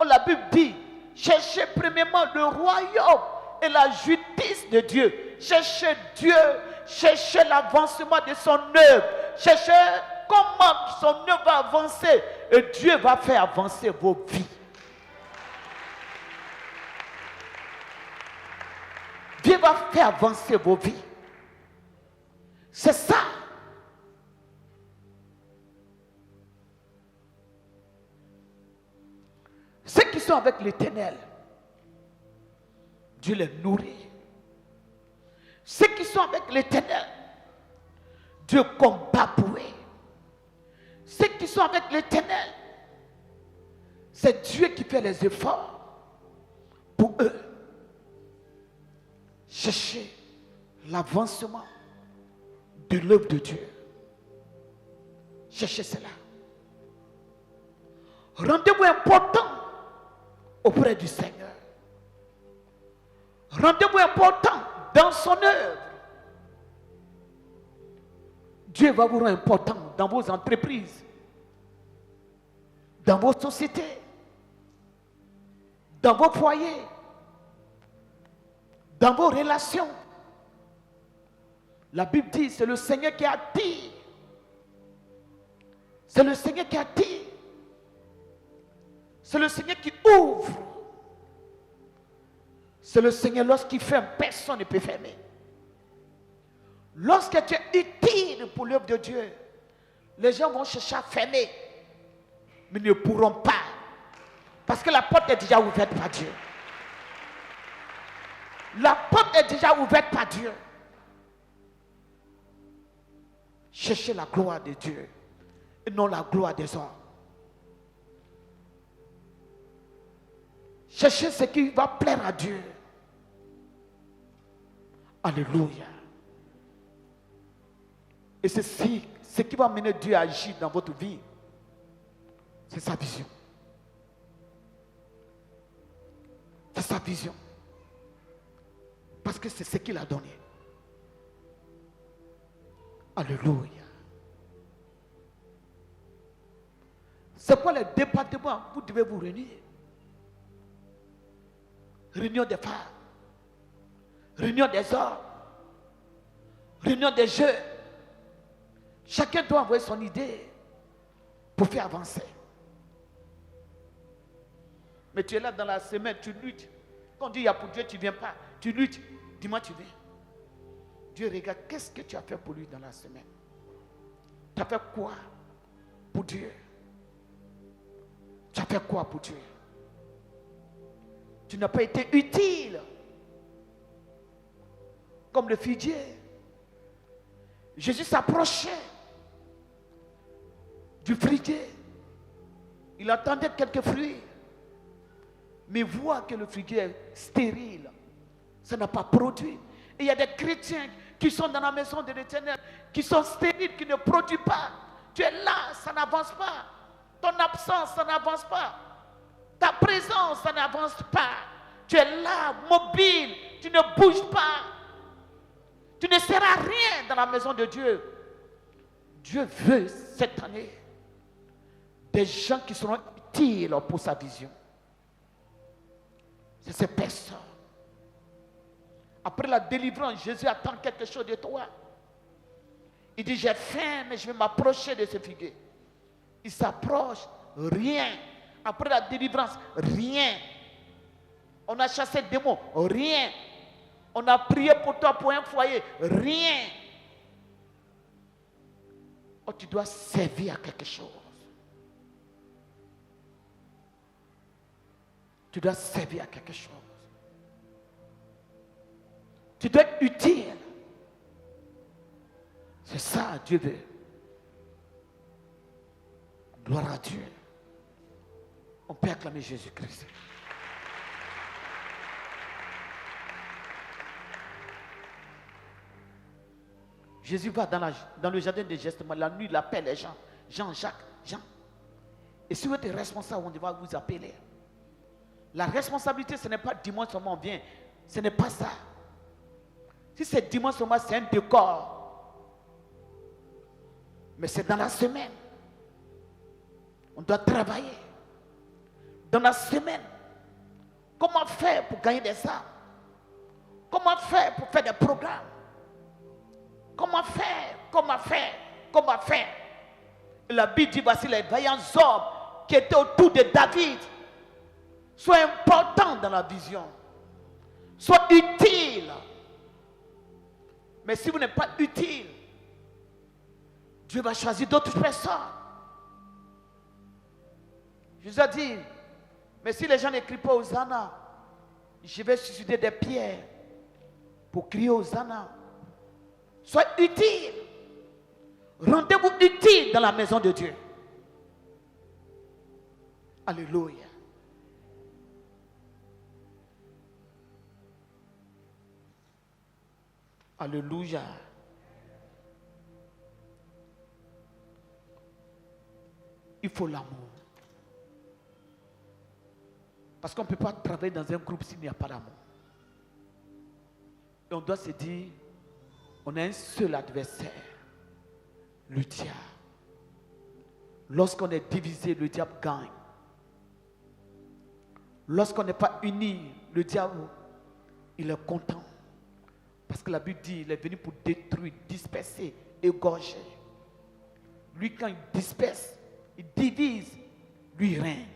Speaker 1: Oh, la Bible dit, cherchez premièrement le royaume et la justice de Dieu. Cherchez Dieu, cherchez l'avancement de son œuvre. Cherchez comment son œuvre va avancer. Et Dieu va faire avancer vos vies. Dieu va faire avancer vos vies. C'est ça. Ceux qui sont avec l'Éternel, Dieu les nourrit. Ceux qui sont avec l'Éternel, Dieu combat pour eux. Ceux qui sont avec l'Éternel, c'est Dieu qui fait les efforts pour eux. Cherchez l'avancement de l'œuvre de Dieu. Cherchez cela. Rendez-vous important auprès du Seigneur. Rendez-vous important dans son œuvre. Dieu va vous rendre important dans vos entreprises, dans vos sociétés, dans vos foyers, dans vos relations. La Bible dit, c'est le Seigneur qui attire. C'est le Seigneur qui attire. C'est le Seigneur qui ouvre C'est le Seigneur, lorsqu'il ferme, personne ne peut fermer. Lorsque tu es utile pour l'œuvre de Dieu, les gens vont chercher à fermer, mais ne pourront pas. Parce que la porte est déjà ouverte par Dieu. La porte est déjà ouverte par Dieu. Cherchez la gloire de Dieu et non la gloire des hommes. Cherchez ce qui va plaire à Dieu. Alléluia. Et c'est ce qui va amener Dieu à agir dans votre vie. C'est sa vision. C'est sa vision. Parce que c'est ce qu'il a donné. Alléluia. C'est quoi le département? Vous devez vous réunir. Réunion des femmes. Réunion des hommes. Réunion des jeunes. Chacun doit envoyer son idée pour faire avancer. Mais tu es là dans la semaine, tu luttes. Quand on dit il y a pour Dieu, tu ne viens pas. Tu luttes. Dis-moi, tu viens. Dieu regarde, qu'est-ce que tu as fait pour lui dans la semaine? Tu as fait quoi pour Dieu? Tu as fait quoi pour Dieu? Tu n'as pas été utile. Comme le figuier. Jésus s'approchait du figuier. Il attendait quelques fruits. Mais voit que le figuier est stérile. Ça n'a pas produit. Et il y a des chrétiens qui sont dans la maison de l'Éternel, qui sont stériles, qui ne produisent pas. Tu es là, ça n'avance pas. Ton absence, ça n'avance pas. Ta présence, ça n'avance pas. Tu es là, mobile, tu ne bouges pas. Tu ne sers à rien dans la maison de Dieu. Dieu veut cette année des gens qui seront utiles pour sa vision. C'est ces personnes. Après la délivrance, Jésus attend quelque chose de toi. Il dit, j'ai faim, mais je vais m'approcher de ce figuier. Il s'approche, rien. Après la délivrance, rien. On a chassé des démons, rien. On a prié pour toi pour un foyer, rien. Oh, tu dois servir à quelque chose. Tu dois servir à quelque chose. Tu dois être utile. C'est ça, Dieu veut. Gloire à Dieu. On peut acclamer Jésus-Christ. Jésus va dans le jardin de Gethsémani. La nuit, il appelle les gens. Jean, Jacques, Jean. Et si vous êtes responsable, on va vous appeler. La responsabilité, ce n'est pas dimanche seulement on vient. Ce n'est pas ça. Si c'est dimanche seulement, c'est un décor. Mais c'est dans la semaine. On doit travailler. Dans la semaine. Comment faire pour gagner des âmes? Comment faire pour faire des programmes? Comment faire? Comment faire? Comment faire? Et la Bible dit, voici les vaillants hommes qui étaient autour de David. Sois important dans la vision. Sois utile. Mais si vous n'êtes pas utile, Dieu va choisir d'autres personnes. Jésus a dit, mais si les gens ne crient pas Hosanna, je vais susciter des pierres pour crier Hosanna. Sois utile. Rendez-vous utile dans la maison de Dieu. Alléluia. Alléluia. Il faut l'amour. Parce qu'on ne peut pas travailler dans un groupe s'il n'y a pas d'amour. Et on doit se dire, on a un seul adversaire, le diable. Lorsqu'on est divisé, le diable gagne. Lorsqu'on n'est pas unis, le diable, il est content. Parce que la Bible dit, il est venu pour détruire, disperser, égorger. Lui, quand il disperse, il divise, lui règne.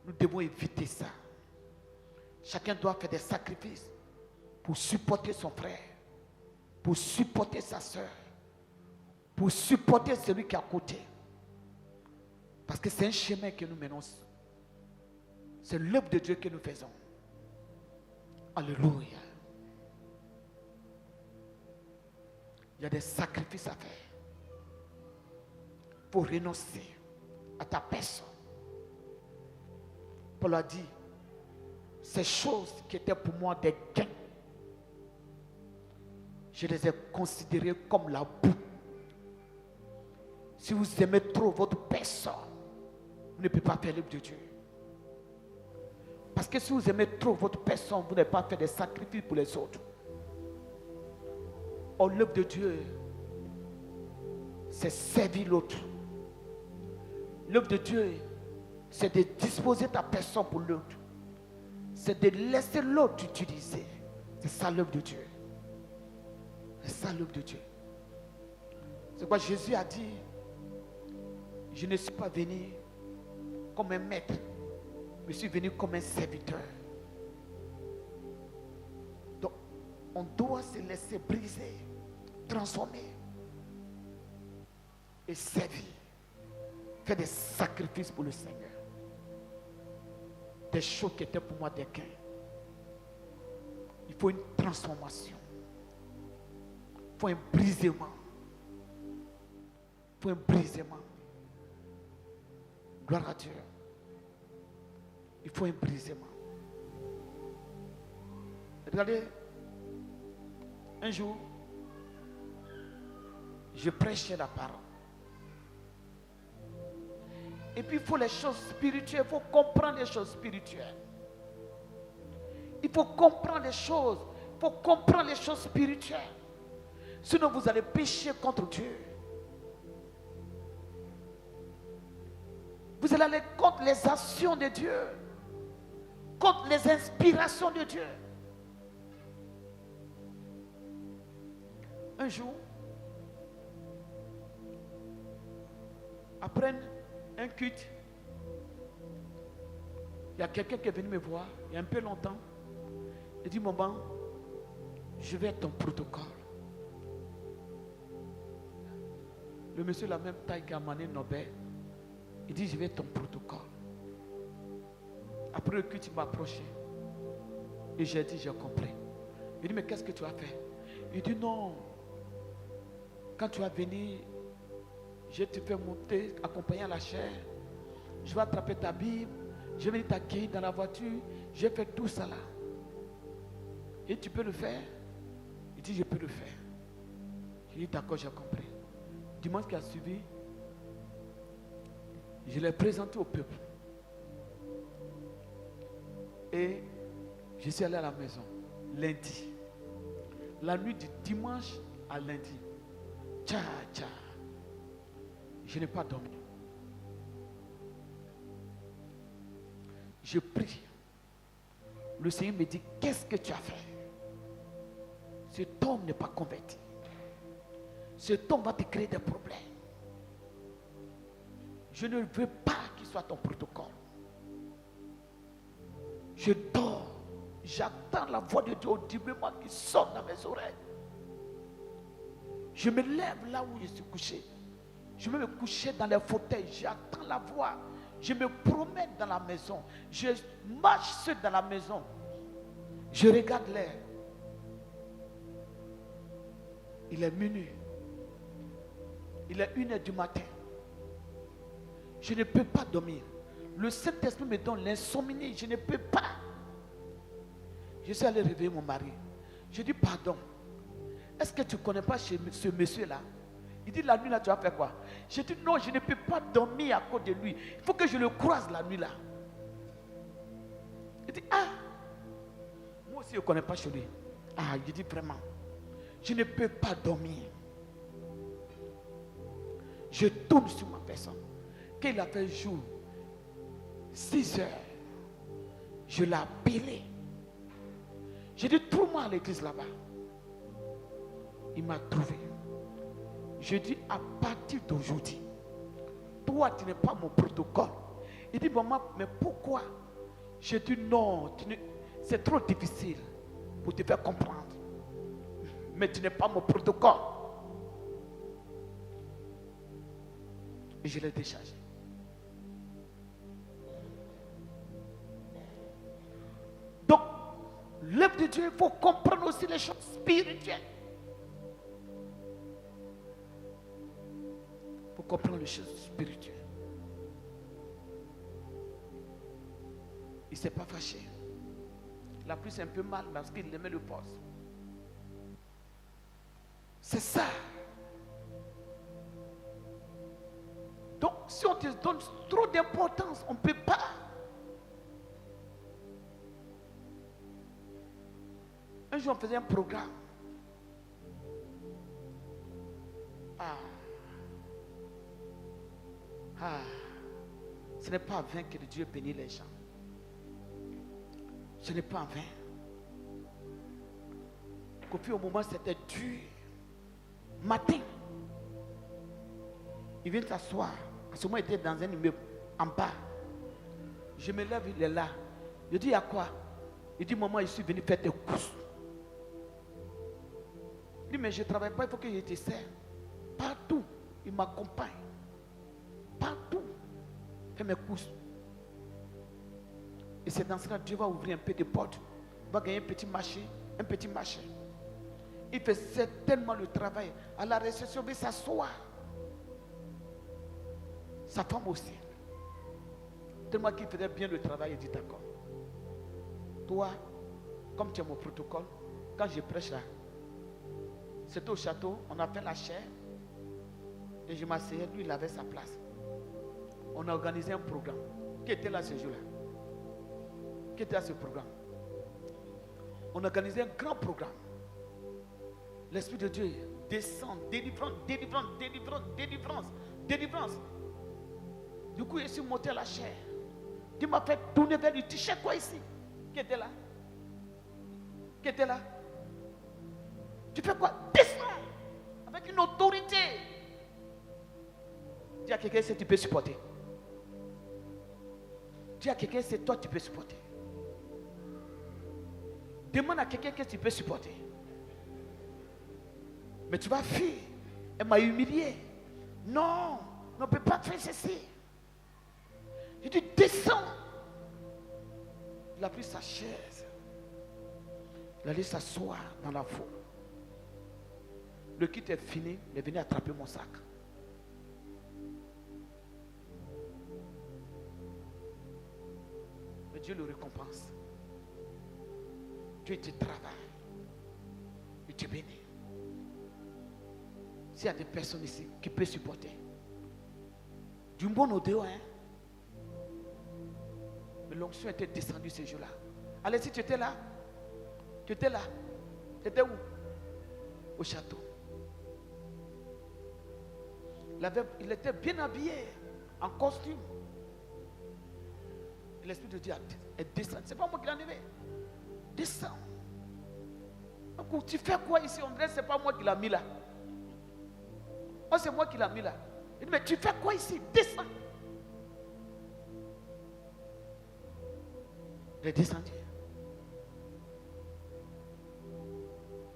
Speaker 1: Nous devons éviter ça. Chacun doit faire des sacrifices pour supporter son frère, pour supporter sa soeur, pour supporter celui qui est à côté. Parce que c'est un chemin que nous menons. C'est l'œuvre de Dieu que nous faisons. Alléluia. Il y a des sacrifices à faire. Pour renoncer à ta personne. Paul a dit, ces choses qui étaient pour moi des gains, je les ai considérées comme la boue. Si vous aimez trop votre personne, vous ne pouvez pas faire l'œuvre de Dieu. Parce que si vous aimez trop votre personne, vous n'avez pas fait des sacrifices pour les autres. Or, l'œuvre de Dieu, c'est servir l'autre. L'œuvre de Dieu, c'est de disposer ta personne pour l'autre. C'est de laisser l'autre utiliser. C'est ça l'œuvre de Dieu. C'est ça l'œuvre de Dieu. C'est quoi Jésus a dit, je ne suis pas venu comme un maître, je suis venu comme un serviteur. Donc, on doit se laisser briser, transformer et servir. Faire des sacrifices pour le Seigneur. Des choses qui étaient pour moi des gains. Il faut une transformation. Il faut un brisement. Il faut un brisement. Gloire à Dieu. Il faut un brisement. Regardez, un jour, je prêchais la parole. Et puis il faut les choses spirituelles, il faut comprendre les choses spirituelles. Il faut comprendre les choses, il faut comprendre les choses spirituelles. Sinon vous allez pécher contre Dieu. Vous allez aller contre les actions de Dieu, contre les inspirations de Dieu. Un jour, après un culte, il y a quelqu'un qui est venu me voir il y a un peu longtemps. Il dit, maman, je vais être ton protocole. Le monsieur de la même taille qu'a Mané Nobel, il dit, je vais être ton protocole. Après le culte, il m'a approché. Et j'ai dit, j'ai compris. Il dit, mais qu'est-ce que tu as fait? Il dit, non. Quand tu vas venir, je te fais monter, accompagner à la chair. Je vais attraper ta Bible. Je vais venir t'accueillir dans la voiture. Je vais faire tout ça là. Et tu peux le faire? Il dit, je peux le faire. J'ai dit, d'accord, j'ai compris. Dimanche qui a suivi, je l'ai présenté au peuple. Et je suis allé à la maison lundi. La nuit du dimanche à lundi. Tcha, tcha. Je n'ai pas dormi. Je prie. Le Seigneur me dit, qu'est-ce que tu as fait? Cet homme n'est pas converti. Cet homme va te créer des problèmes. Je ne veux pas qu'il soit ton protocole. Je dors. J'attends la voix de Dieu audiblement qui sonne dans mes oreilles. Je me lève là où je suis couché. Je vais me coucher dans les fauteuils. J'attends la voix. Je me promène dans la maison. Je marche seul dans la maison. Je regarde l'air. Il est minuit. Il est 1h du matin. Je ne peux pas dormir. Le Saint-Esprit me donne l'insomnie. Je ne peux pas. Je suis allé réveiller mon mari. Je dis, pardon. Est-ce que tu ne connais pas ce monsieur-là? Il dit, la nuit là, tu vas faire quoi? Je dis, non, je ne peux pas dormir à cause de lui. Il faut que je le croise la nuit là. Il dit, ah, moi aussi je ne connais pas chez lui. Ah, je dis vraiment, je ne peux pas dormir. Je tourne sur ma personne. Quand il a fait jour, 6 heures, je l'ai appelé. J'ai dit, trouve-moi à l'église là-bas. Il m'a trouvé. Je dis, à partir d'aujourd'hui, toi, tu n'es pas mon protocole. Il dit, maman, mais pourquoi? Je dis, non, c'est trop difficile pour te faire comprendre. Mais tu n'es pas mon protocole. Et je l'ai déchargé. Donc, l'œuvre de Dieu, il faut comprendre aussi les choses spirituelles. Il faut comprendre les choses spirituelles. Il ne s'est pas fâché. Il a pris un peu mal parce qu'il aimait le poste. C'est ça. Donc, si on te donne trop d'importance, on ne peut pas. Un jour, on faisait un programme. Ce n'est pas en vain que Dieu bénit les gens. Ce n'est pas en vain. Kofi, au moment, c'était dur. Matin, il vient s'asseoir. À ce moment, il était dans un immeuble en bas. Je me lève, il est là. Je dis, il y a quoi? Il dit, maman, je suis venu faire tes courses. Il dit, mais je ne travaille pas, il faut que je te sers. Partout, il m'accompagne. Partout, fais mes courses. Et c'est dans cela que Dieu va ouvrir un peu de portes. Il va gagner un petit marché, un petit marché. Il faisait tellement le travail. À la réception, il s'asseoir. Sa femme aussi. Tellement qu'il faisait bien le travail, il dit d'accord. Toi, comme tu es mon protocole, quand je prêche là, c'était au château, on a fait la chair. Et je m'asseyais, lui il avait sa place. On a organisé un programme. Qui était là ce jour-là? Qui était à ce programme? On a organisé un grand programme. L'Esprit de Dieu descend, délivrance, délivrance, délivrance, délivrance, délivrance. Du coup, je suis monté à la chair. Dieu m'a fait tourner vers lui. Tu cherches quoi ici? Qui était là? Qui était là? Tu fais quoi? Descends avec une autorité. Dis à quelqu'un si tu peux supporter. Dis à quelqu'un si toi tu peux supporter. Demande à quelqu'un que tu peux supporter. Mais tu vas fuir. Elle m'a humilié. Non, on ne peut pas faire ceci. Il dit descends. Il a pris sa chaise. Il allait s'asseoir dans la foule. Le kit est fini. Il est venu attraper mon sac. Mais Dieu le récompense. Dieu te travaille. Il te bénit. S'il y a des personnes ici qui peuvent supporter, d'une bonne odeur, hein? Mais l'onction était descendue ce jour-là. Allez, si tu étais là, tu étais là. Tu étais où? Au château. Il était bien habillé, en costume. L'Esprit de Dieu est descendu. C'est pas moi qui l'ai enlevé. Descends. Donc, tu fais quoi ici? On dirait que ce n'est pas moi qui l'ai mis là. Oh, c'est moi qui l'ai mis là. Il dit, mais tu fais quoi ici? Descends. Il est descendu.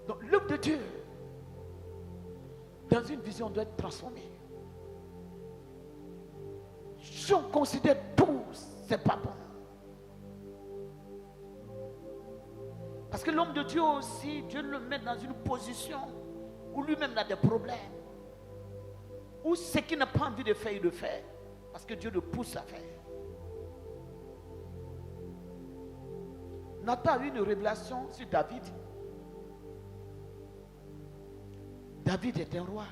Speaker 1: Donc, l'œuvre de Dieu, dans une vision, doit être transformée. Si on considère tout, c'est pas bon. Parce que l'homme de Dieu aussi, Dieu le met dans une position où lui-même a des problèmes. Où ce qu'il n'a pas envie de faire, il le fait. Parce que Dieu le pousse à faire. Nathan a eu une révélation sur David. David est un roi.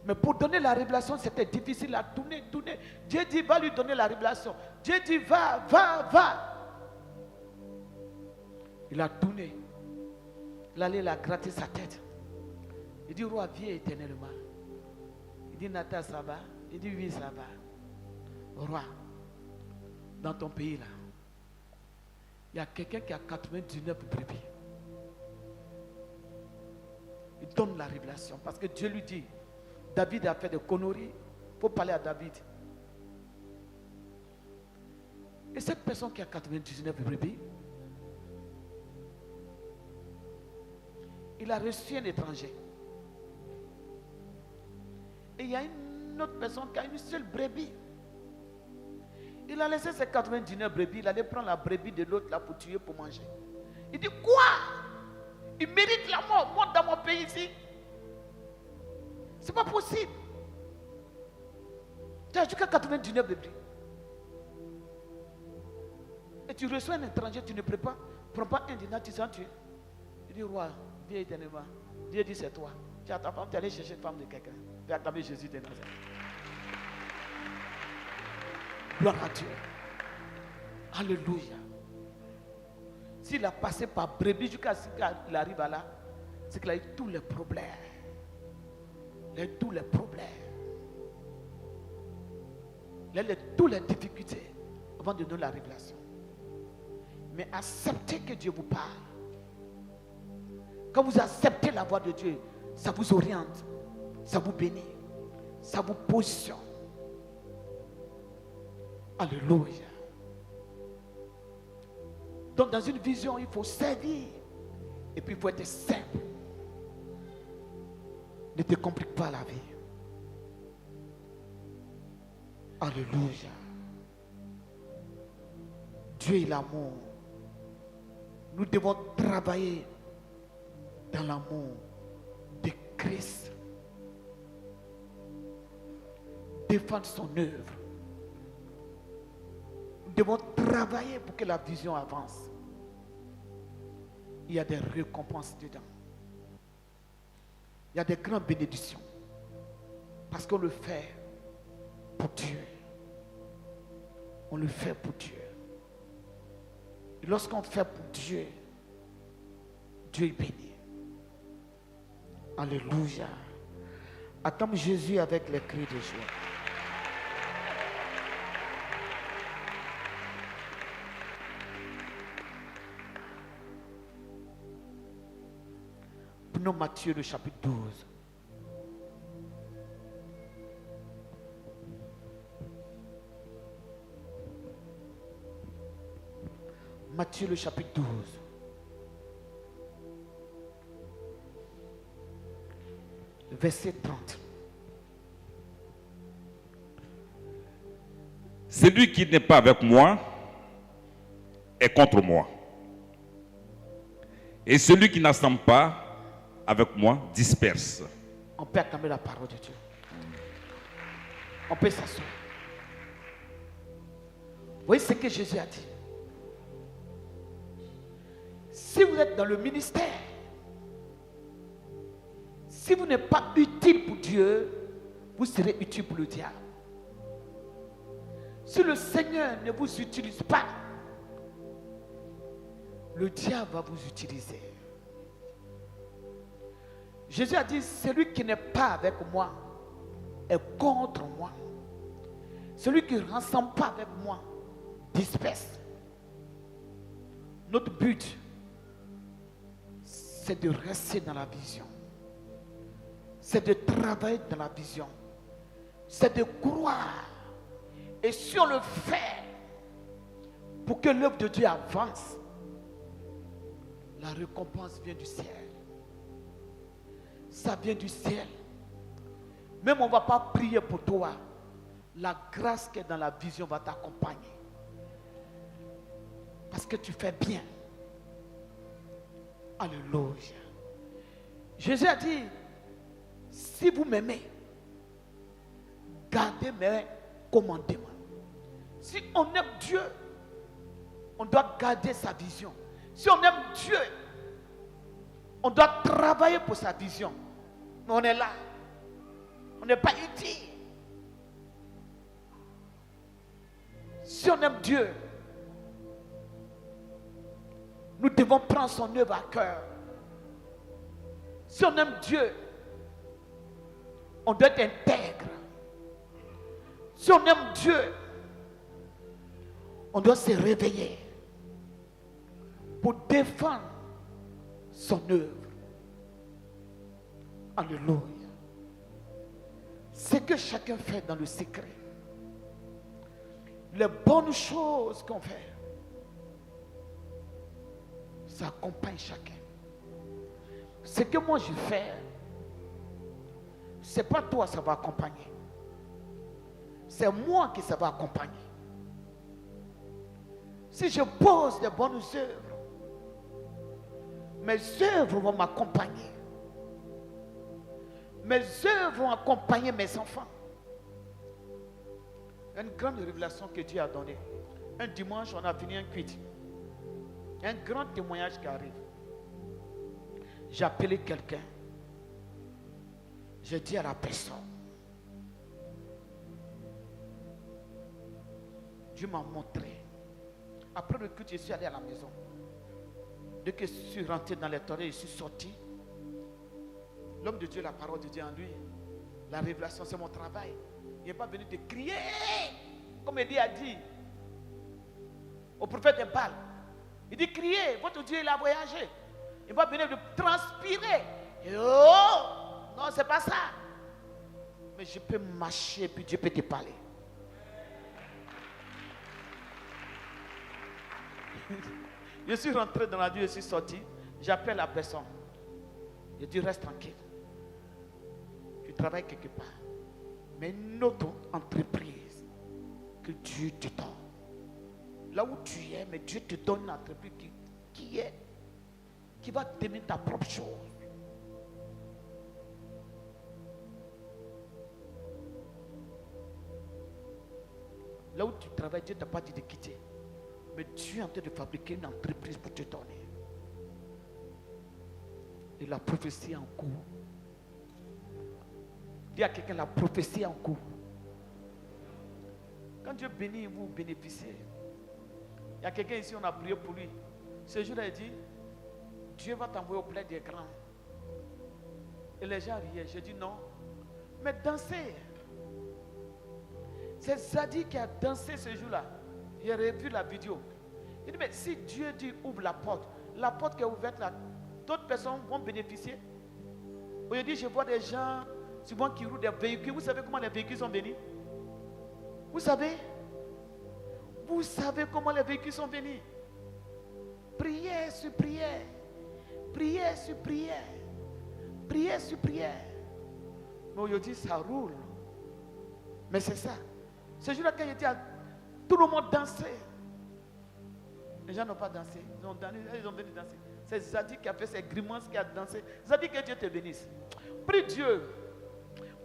Speaker 1: Mais pour donner la révélation, c'était difficile à tourner. Dieu dit, va lui donner la révélation. Dieu dit, va. Il a tourné. Il allait la gratter sa tête. Il dit, roi, viens éternellement. Il dit, Nathan, ça va? Il dit, oui, ça va. Roi, dans ton pays là, il y a quelqu'un qui a 99 brebis. Il donne la révélation parce que Dieu lui dit, David a fait des conneries. Il faut parler à David. Et cette personne qui a 99 brebis, il a reçu un étranger. Et il y a une autre personne qui a une seule brebis. Il a laissé ses 99 brebis, il allait prendre la brebis de l'autre là pour tuer, pour manger. Il dit quoi? Il mérite la mort, monte dans mon pays ici. C'est pas possible. Tu as jusqu'à 99 brebis. Et tu reçois un étranger, tu ne prends pas un dinar, tu sens tuer. Il dit, roi, viens éternellement. Dieu dit, c'est toi. Tu as ta femme, tu es allé chercher une femme de quelqu'un. Tu as acclamé Jésus de Nazareth. Gloire à Dieu. Alléluia. S'il a passé par brebis jusqu'à ce qu'il arrive à là, c'est qu'il a eu tous les problèmes. Il a eu tous les problèmes. Il a eu toutes les difficultés avant de donner la révélation. Mais acceptez que Dieu vous parle. Quand vous acceptez la voix de Dieu, ça vous oriente, ça vous bénit, ça vous positionne. Alléluia. Donc dans une vision, il faut servir. Et puis il faut être simple. Ne te complique pas la vie. Alléluia. Dieu est l'amour. Nous devons travailler dans l'amour de Christ. Défendre son œuvre. Nous devons travailler pour que la vision avance. Il y a des récompenses dedans. Il y a des grandes bénédictions. Parce qu'on le fait pour Dieu. On le fait pour Dieu. Et lorsqu'on fait pour Dieu, Dieu est béni. Alléluia. Attends Jésus avec les cris de joie. Prenons Matthieu le chapitre 12. Matthieu le chapitre 12. Verset 30.
Speaker 2: Celui qui n'est pas avec moi est contre moi. Et celui qui n'assemble pas avec moi disperse.
Speaker 1: On peut acclamer la parole de Dieu. On peut s'asseoir. Vous voyez ce que Jésus a dit. Si vous êtes dans le ministère, si vous n'êtes pas utile pour Dieu, vous serez utile pour le diable. Si le Seigneur ne vous utilise pas, le diable va vous utiliser. Jésus a dit, celui qui n'est pas avec moi est contre moi. Celui qui ne rassemble pas avec moi disperse. Notre but, c'est de rester dans la vision. C'est de travailler dans la vision. C'est de croire. Et si on le fait pour que l'œuvre de Dieu avance, la récompense vient du ciel. Ça vient du ciel. Même on ne va pas prier pour toi. La grâce qui est dans la vision va t'accompagner. Parce que tu fais bien. Alléluia. Jésus a dit, si vous m'aimez, gardez mes commandements. Si on aime Dieu, on doit garder sa vision. Si on aime Dieu, on doit travailler pour sa vision. Mais on est là. On n'est pas utile. Si on aime Dieu, nous devons prendre son œuvre à cœur. Si on aime Dieu, on doit être intègre. Si on aime Dieu, on doit se réveiller pour défendre son œuvre. Alléluia. Ce que chacun fait dans le secret, les bonnes choses qu'on fait, ça accompagne chacun. Ce que moi je fais, c'est pas toi ça va accompagner. C'est moi qui ça va accompagner. Si je pose des bonnes œuvres, mes œuvres vont m'accompagner. Mes œuvres vont accompagner mes enfants. Une grande révélation que Dieu a donnée. Un dimanche, on a fini un culte. Un grand témoignage qui arrive. J'ai appelé quelqu'un. J'ai dit à la personne, Dieu m'a montré. Après le culte, je suis allé à la maison. Dès que je suis rentré dans les toilettes, je suis sorti. L'homme de Dieu, la parole de Dieu en lui, la révélation, c'est mon travail. Il n'est pas venu de crier, comme Élie a dit au prophète de Baal. Il dit criez, votre Dieu il a voyagé. Il va venir de transpirer. Et oh, non, c'est pas ça. Mais je peux marcher, puis Dieu peut te parler. Je suis rentré dans la vie, je suis sorti. J'appelle la personne. Je dis reste tranquille. Tu travailles quelque part. Mais une autre entreprise que Dieu te donne. Là où tu es, mais Dieu te donne une entreprise qui va t'aimer ta propre chose. Là où tu travailles, Dieu ne t'a pas dit de quitter. Mais Dieu est en train de fabriquer une entreprise pour te donner. Et la prophétie est en cours. Dis à quelqu'un, la prophétie est en cours. Quand Dieu bénit, vous bénéficiez. Il y a quelqu'un ici, on a prié pour lui. Ce jour-là, il dit, Dieu va t'envoyer au plein des grands. Et les gens riaient. Je dis non. Mais dansez. C'est Zadi qui a dansé ce jour-là. J'ai revu la vidéo. Il dit, mais si Dieu dit ouvre la porte qui est ouverte là, d'autres personnes vont bénéficier. Aujourd'hui, je vois des gens souvent qui roulent des véhicules. Vous savez comment les véhicules sont venus? Vous savez comment les véhicules sont venus? Prière sur prière. Prière sur prière. Prière sur prière. Mais aujourd'hui, ça roule. Mais c'est ça. Ce jour-là, quand j'étais à tout le monde dansait. Les gens n'ont pas dansé. Ils ont venu danser. C'est Zadi qui a fait ses grimaces, qui a dansé. Zadi, que Dieu te bénisse. Prie Dieu.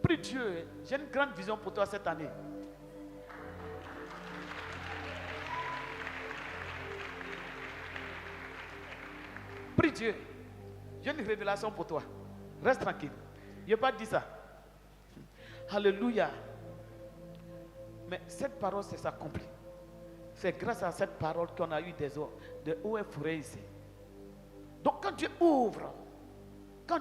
Speaker 1: Prie Dieu. J'ai une grande vision pour toi cette année. Prie Dieu. J'ai une révélation pour toi. Reste tranquille. Je n'ai pas dit ça. Alléluia. Mais cette parole, c'est s'accomplit. C'est grâce à cette parole qu'on a eu des hauts et fourrés ici. Donc quand Dieu ouvre, quand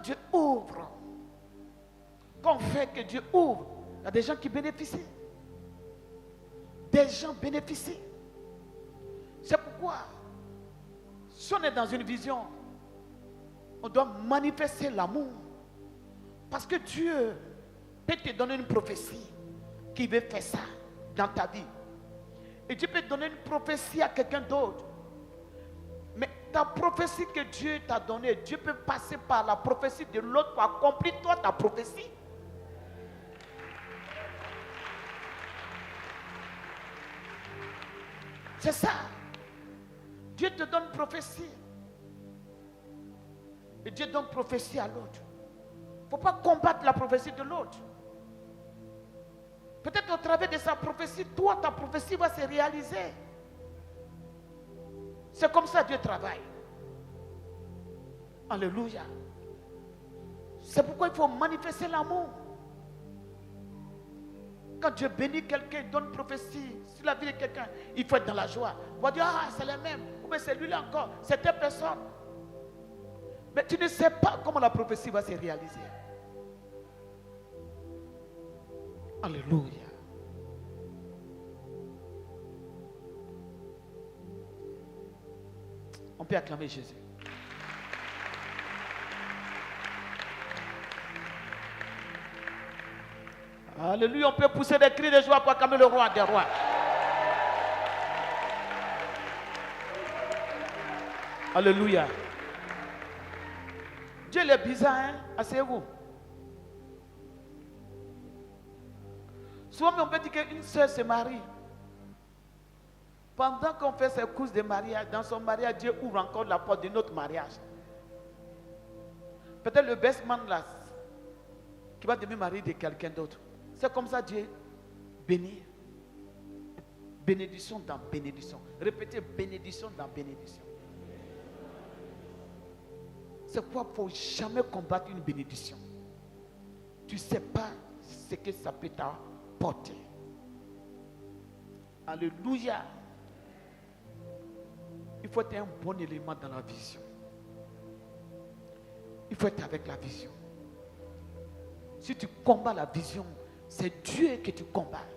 Speaker 1: on fait que Dieu ouvre, il y a des gens qui bénéficient. Des gens bénéficient. C'est pourquoi, si on est dans une vision, on doit manifester l'amour. Parce que Dieu peut te donner une prophétie qui veut faire ça dans ta vie. Et Dieu peut te donner une prophétie à quelqu'un d'autre. Mais ta prophétie que Dieu t'a donnée, Dieu peut passer par la prophétie de l'autre pour accomplir toi ta prophétie. C'est ça. Dieu te donne une prophétie. Et Dieu donne prophétie à l'autre. Il ne faut pas combattre la prophétie de l'autre. Peut-être au travers de sa prophétie, toi, ta prophétie va se réaliser. C'est comme ça que Dieu travaille. Alléluia. C'est pourquoi il faut manifester l'amour. Quand Dieu bénit quelqu'un, il donne une prophétie sur la vie de quelqu'un, il faut être dans la joie. On va dire, ah, c'est les mêmes. Ou bien c'est lui-là encore, c'est telle personne. Mais tu ne sais pas comment la prophétie va se réaliser. Alléluia. On peut acclamer Jésus. Alléluia, on peut pousser des cris de joie pour acclamer le roi des rois. Alléluia. Dieu il est bizarre, hein? Asseyez-vous. Souvent, on peut dire qu'une soeur se marie. Pendant qu'on fait ses courses de mariage, dans son mariage, Dieu ouvre encore la porte de notre mariage. Peut-être le best man là, qui va devenir mari de quelqu'un d'autre. C'est comme ça Dieu bénit. Bénédiction dans bénédiction. Répétez bénédiction dans bénédiction. C'est quoi? Il ne faut jamais combattre une bénédiction. Tu ne sais pas ce que ça peut t'apporter. Alléluia. Il faut être un bon élément dans la vision. Il faut être avec la vision. Si tu combats la vision, c'est Dieu que tu combats.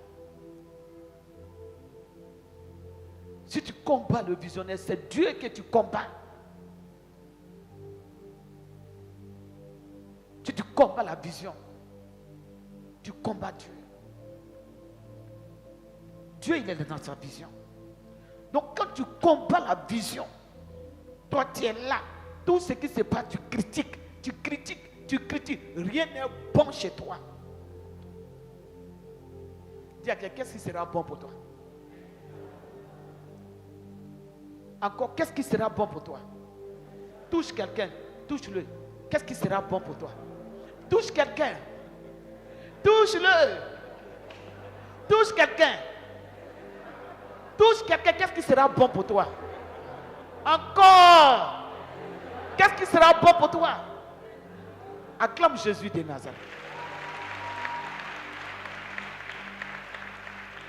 Speaker 1: Si tu combats le visionnaire, c'est Dieu que tu combats. Si tu combats la vision, tu combats Dieu. Dieu, il est dans sa vision. Donc quand tu combats la vision, toi tu es là. Tout ce qui se passe, tu critiques. Rien n'est bon chez toi. Dis à quelqu'un, qu'est-ce qui sera bon pour toi? Encore, qu'est-ce qui sera bon pour toi? Touche quelqu'un, touche-le. Qu'est-ce qui sera bon pour toi? Touche quelqu'un. Touche-le. Touche quelqu'un. Touche quelqu'un, qu'est-ce qui sera bon pour toi? Encore. Qu'est-ce qui sera bon pour toi? Acclame Jésus de Nazareth.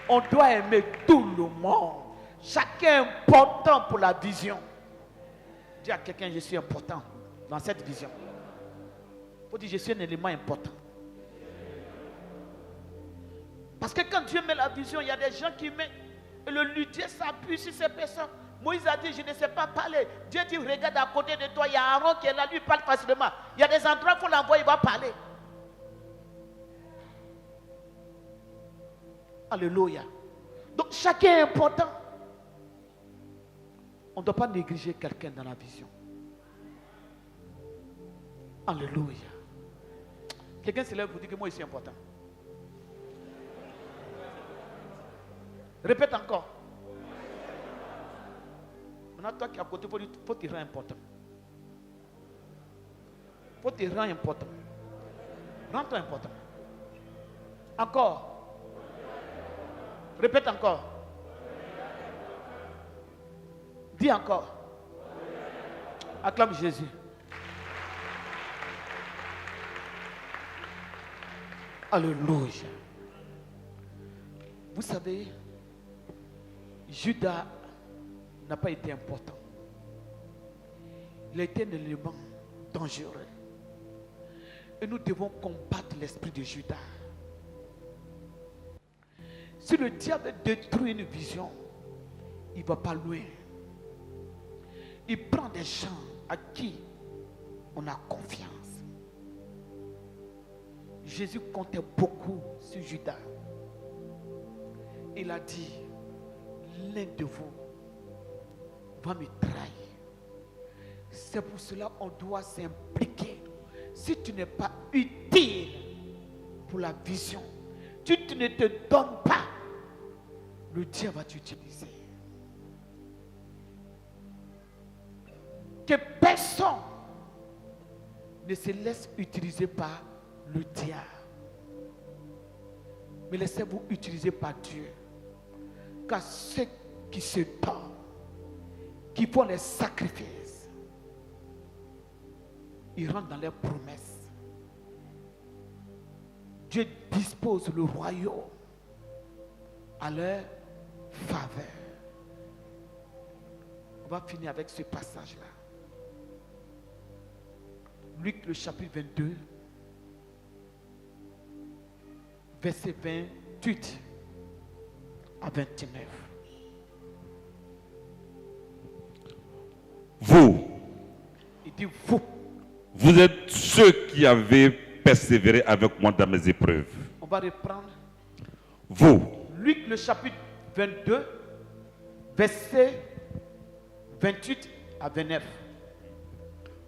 Speaker 1: On doit aimer tout le monde. Chacun est important pour la vision. Dis à quelqu'un, je suis important dans cette vision. Il faut dire, je suis un élément important. Parce que quand Dieu met la vision, il y a des gens qui mettent, et le luthier s'appuie sur ces personnes. Moïse a dit, je ne sais pas parler. Dieu dit, regarde à côté de toi, il y a Aaron qui est là, lui il parle facilement. Il y a des endroits qu'il faut l'envoyer, il va parler. Alléluia. Donc chacun est important. On ne doit pas négliger quelqu'un dans la vision. Alléluia. Quelqu'un se lève pour dire que moi je suis important. Répète encore. Maintenant, toi qui es à côté, il faut te rendre important. Il faut te rendre important. Rends-toi important. Encore. Répète encore. Dis encore. Acclame Jésus. Alléluia. Vous savez, Judas n'a pas été important. Il a été un élément dangereux. Et nous devons combattre l'esprit de Judas. Si le diable détruit une vision, il ne va pas loin. Il prend des gens à qui on a confiance. Jésus comptait beaucoup sur Judas. Il a dit, l'un de vous va me trahir. C'est pour cela qu'on doit s'impliquer. Si tu n'es pas utile pour la vision, tu ne te donnes pas, le diable va t'utiliser. Que personne ne se laisse utiliser par le diable. Mais laissez-vous utiliser par Dieu. Car ceux qui se donnent, qui font les sacrifices, ils rentrent dans leurs promesses. Dieu dispose le royaume à leur faveur. On va finir avec ce passage-là. Luc le chapitre 22, verset 28 à 29.
Speaker 2: Vous,
Speaker 1: Il dit vous.
Speaker 2: vous êtes ceux qui avez persévéré avec moi dans mes épreuves.
Speaker 1: On va reprendre.
Speaker 2: Vous,
Speaker 1: Luc le chapitre 22, verset 28 à 29.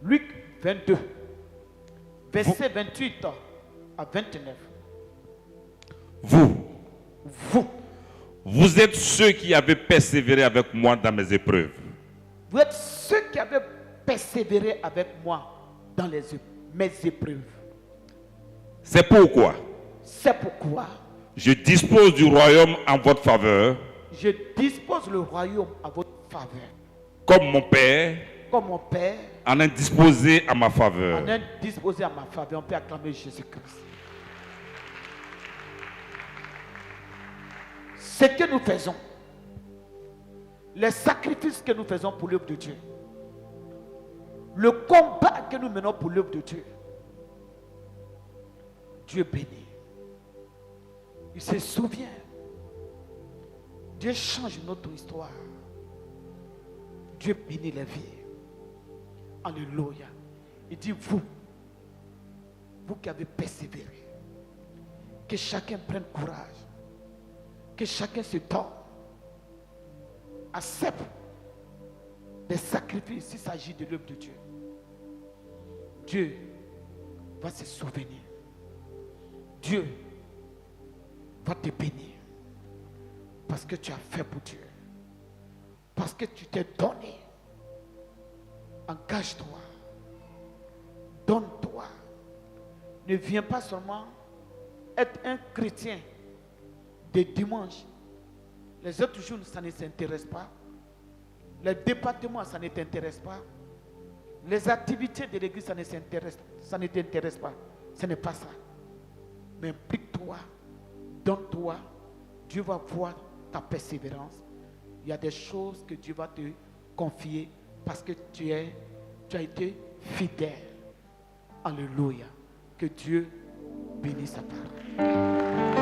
Speaker 1: Luc 22, verset 28 à 29.
Speaker 2: Vous êtes ceux qui avez persévéré avec moi dans mes épreuves.
Speaker 1: Vous êtes ceux qui avez persévéré avec moi dans mes épreuves.
Speaker 2: C'est pourquoi
Speaker 1: je
Speaker 2: dispose du royaume en votre faveur.
Speaker 1: Je dispose le royaume à votre faveur.
Speaker 2: Comme mon Père en a disposé à ma faveur.
Speaker 1: On peut acclamer Jésus-Christ. Ce que nous faisons, les sacrifices que nous faisons pour l'œuvre de Dieu, le combat que nous menons pour l'œuvre de Dieu, Dieu bénit. Il se souvient. Dieu change notre histoire. Dieu bénit les vies. Alléluia. Il dit vous qui avez persévéré, que chacun prenne courage, que chacun se donne, accepte des sacrifices s'il s'agit de l'œuvre de Dieu. Dieu va se souvenir. Dieu va te bénir parce que tu as fait pour Dieu, parce que tu t'es donné. Engage-toi, donne-toi. Ne viens pas seulement être un chrétien de dimanche. Les autres jours, ça ne s'intéresse pas. Les départements, ça ne t'intéresse pas. Les activités de l'église, ça ne t'intéresse pas. Ce n'est pas ça. Mais implique-toi, donne-toi. Dieu va voir ta persévérance. Il y a des choses que Dieu va te confier parce que tu as été fidèle. Alléluia. Que Dieu bénisse sa parole.